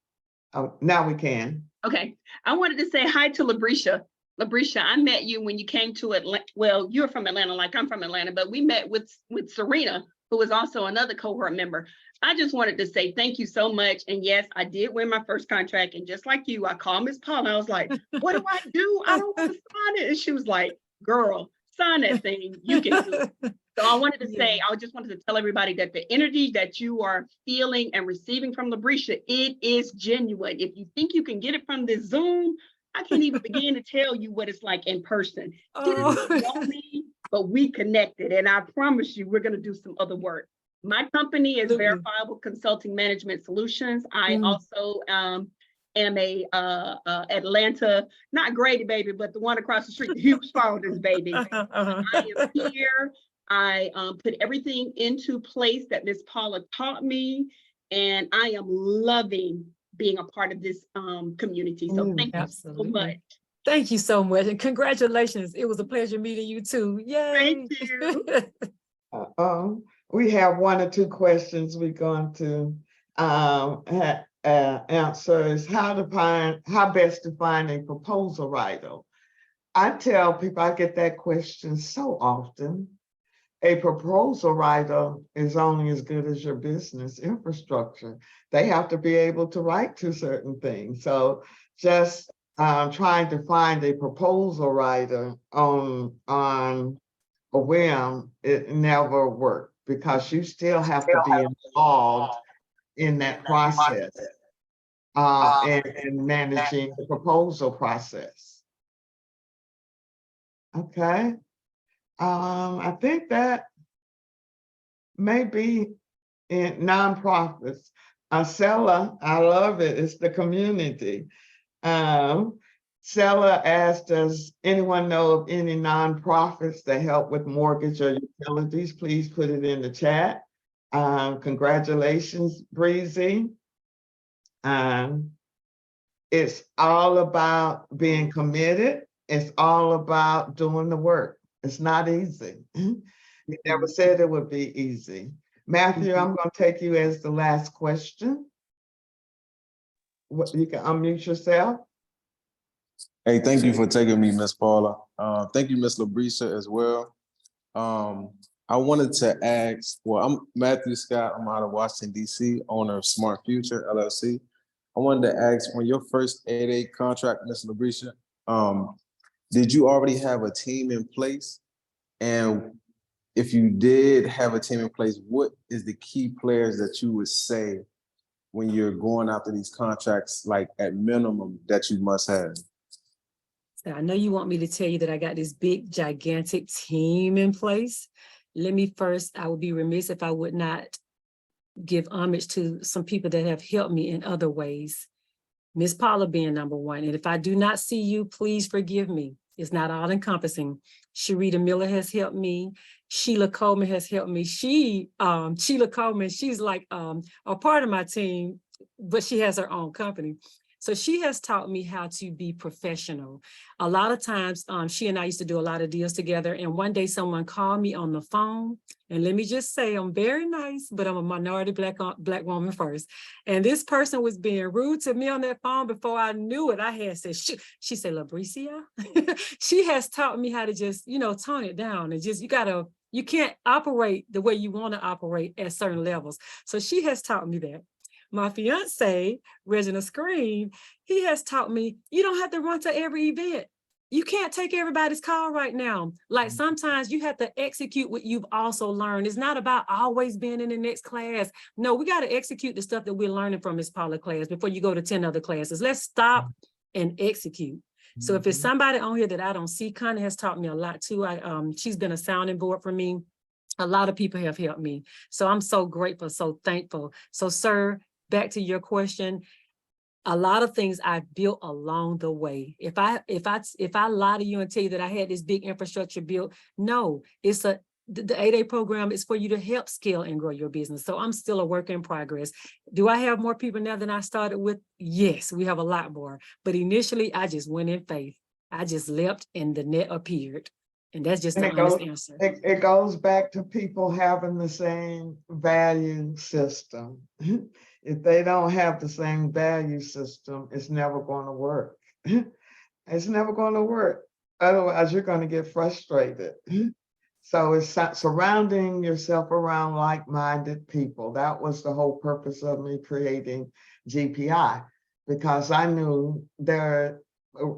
Oh, now we can. Okay, I wanted to say hi to Labrescia. Labrescia, I met you when you came to Atlanta. Well, you're from Atlanta, like I'm from Atlanta, but we met with Serena, who was also another cohort member. I just wanted to say thank you so much. And yes, I did win my first contract. And just like you, I called Miss Paula. I was like, what do I do? I don't want to sign it. And she was like, girl, sign that thing. You can do it. So I wanted to say, I just wanted to tell everybody that the energy that you are feeling and receiving from Labrescia, it is genuine. If you think you can get it from this Zoom, I can't even begin to tell you what it's like in person. Didn't know me, but we connected. And I promise you, we're going to do some other work. My company is Verifiable Consulting Management Solutions. I also am a Atlanta, not Grady baby, but the one across the street, the Hughes Spalding's baby. I am here. I put everything into place that Miss Paula taught me, and I am loving being a part of this community. So thank you so much. Thank you so much, and congratulations. It was a pleasure meeting you too. Yay. Thank you. We have one or two questions we're going to answer is how best to find a proposal writer. I tell people, I get that question so often. A proposal writer is only as good as your business infrastructure. They have to be able to write to certain things. So just trying to find a proposal writer on a whim, it never worked because you still have to be involved in that process and managing the proposal process. Okay. I think that may be in nonprofits. Sella, I love it. It's the community. Sella asked, does anyone know of any nonprofits that help with mortgage or utilities? Please put it in the chat. Congratulations, Breezy. It's all about being committed. It's all about doing the work. It's not easy. You never said it would be easy. Matthew, I'm going to take you as the last question. You can unmute yourself. Hey, thank you for taking me, Miss Paula. Thank you, Miss Labrescia, as well. I wanted to ask, well, I'm Matthew Scott. I'm out of Washington, D.C., owner of Smart Future, LLC. I wanted to ask, on your first 8A contract, Miss Labrescia, did you already have a team in place? And if you did have a team in place, what is the key players that you would say when you're going after these contracts, like at minimum, that you must have? So I know you want me to tell you that I got this big, gigantic team in place. Let me first, I would be remiss if I would not give homage to some people that have helped me in other ways. Miss Paula being number one. And if I do not see you, please forgive me. It's not all encompassing. Sharita Miller has helped me. Sheila Coleman has helped me. Sheila Coleman, she's like a part of my team, but she has her own company. So she has taught me how to be professional. A lot of times, she and I used to do a lot of deals together. And one day someone called me on the phone. And let me just say, I'm very nice, but I'm a minority black woman first. And this person was being rude to me on that phone. Before I knew it, I had said, she said, Labrescia. She has taught me how to just, tone it down and just, you can't operate the way you want to operate at certain levels. So she has taught me that. My fiance, Reginald Screen, he has taught me, you don't have to run to every event. You can't take everybody's call right now. Like sometimes you have to execute what you've also learned. It's not about always being in the next class. No, we got to execute the stuff that we're learning from Miss Paula class before you go to 10 other classes. Let's stop and execute. So if it's somebody on here that I don't see, Connie has taught me a lot too. She's been a sounding board for me. A lot of people have helped me. So I'm so grateful, so thankful. So sir, back to your question. a lot of things I've built along the way. If I lie to you and tell you that I had this big infrastructure built, no, the 8A program is for you to help scale and grow your business. So I'm still a work in progress. Do I have more people now than I started with? Yes, we have a lot more. But initially, I just went in faith. I just leapt and the net appeared. And that's just And the honest answer. It goes back to people having the same value system. If they don't have the same value system, it's never going to work. It's never going to work. Otherwise, you're going to get frustrated. So it's surrounding yourself around like-minded people. That was the whole purpose of me creating GPI, because I knew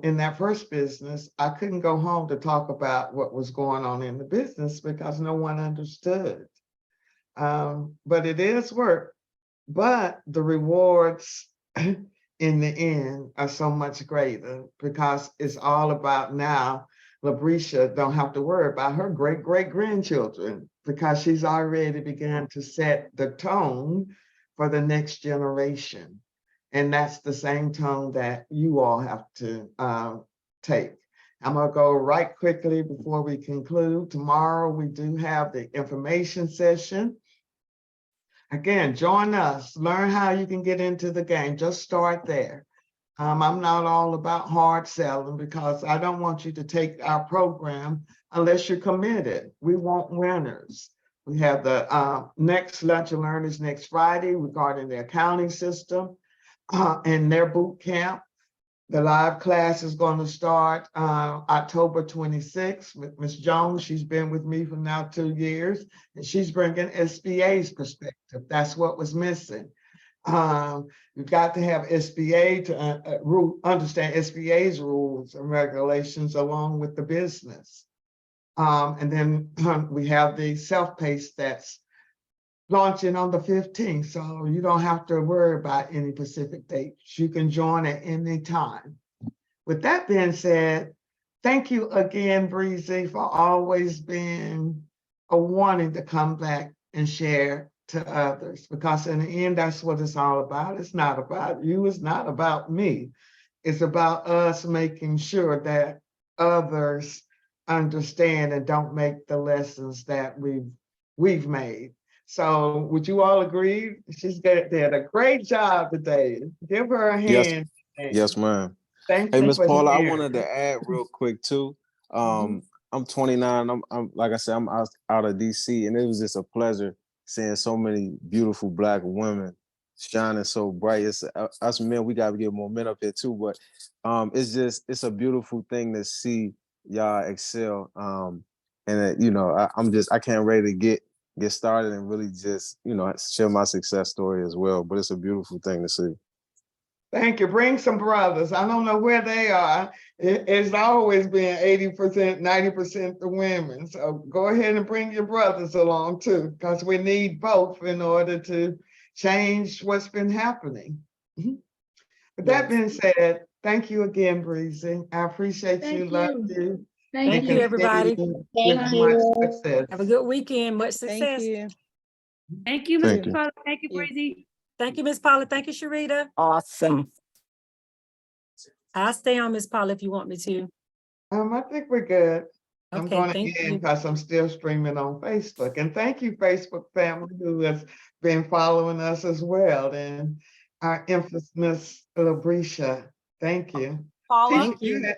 in that first business, I couldn't go home to talk about what was going on in the business because no one understood. But it is work, but the rewards in the end are so much greater because it's all about now. Labrescia don't have to worry about her great-great-grandchildren because she's already began to set the tone for the next generation. And that's the same tone that you all have to take. I'm gonna go right quickly before we conclude. Tomorrow, we do have the information session. Again, join us, learn how you can get into the game. Just start there. I'm not all about hard selling because I don't want you to take our program unless you're committed. We want winners. We have the next Lunch and Learn is next Friday regarding the accounting system and their boot camp. The live class is going to start October 26th with Ms. Jones. She's been with me for now 2 years, and she's bringing SBA's perspective. That's what was missing. You've got to have SBA to understand SBA's rules and regulations along with the business. And then we have the self-paced that's launching on the 15th. So you don't have to worry about any specific dates. You can join at any time. With that being said, thank you again, Breezy, for always being wanting to come back and share to others, because in the end, that's what it's all about. It's not about you, it's not about me. It's about us making sure that others understand and don't make the lessons that we've made. So would you all agree? She's did a great job today. Give her a hand. Yes, ma'am. Thank Hey, you. Miss for Paula, I sharing. wanted to add real quick too. I'm 29. I'm like I said, I'm out of DC, and it was just a pleasure seeing so many beautiful Black women shining so bright. It's us men, we gotta get more men up here too. But it's a beautiful thing to see y'all excel. And I can't ready to get started and really just share my success story as well. But it's a beautiful thing to see. Thank you. Bring some brothers. I don't know where they are. It's always been 80%, 90% the women. So go ahead and bring your brothers along too, because we need both in order to change what's been happening. With that being said, thank you again, Breezy. I appreciate you. Love you. Thank you, everybody. Thank you. Success. Have a good weekend. Much success. Thank you, Thank Mr. you. Paula. Thank you, Breezy. Thank you, Miss Paula. Thank you, Sharita. Awesome. I'll stay on, Miss Paula, if you want me to. I think we're good. I'm Okay, going to thank end you. because I'm still streaming on Facebook. And thank you, Facebook family, who has been following us as well. And our infamous Labrescia. Thank you. Paula, Tisha, you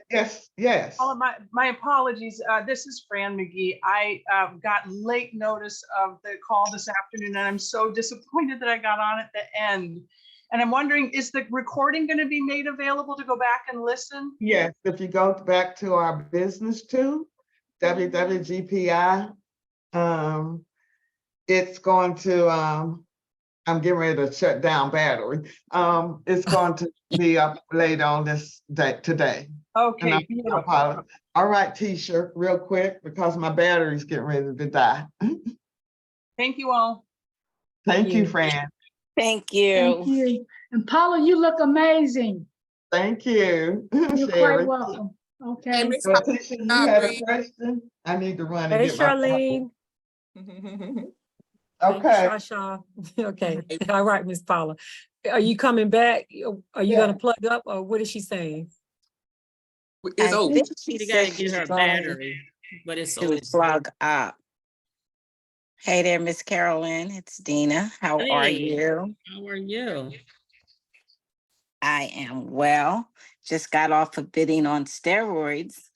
yes. Paula, my apologies. This is Fran McGee. I got late notice of the call this afternoon, and I'm so disappointed that I got on at the end. And I'm wondering, is the recording going to be made available to go back and listen? Yes, if you go back to our business too, WWGPI, it's going to, I'm getting ready to shut down battery. It's going to be up later on this day today. Okay, beautiful. All right, Tisha, real quick, because my battery's getting ready to die. Thank you all. Thank you, Fran. Thank you. Thank you. And Paula, you look amazing. Thank you. You're Sherry. quite welcome. Okay. So, Tisha, you had a question? I need to run and Hey, get my Charlene. Okay. Thank you, Shasha. Okay, all right, Miss Paula. Are you coming back? Are you Yeah. gonna plug up or what is she saying? I think She she gotta said get her she's going battery, but it's to old. plug up. Hey there, Miss Carolyn. It's Dina. How are Hey. you? How are you? I am well. Just got off of bidding on steroids.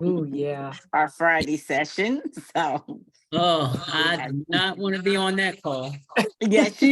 Oh, yeah. Our Friday session. So Oh, I do not want to be on that call. yes, you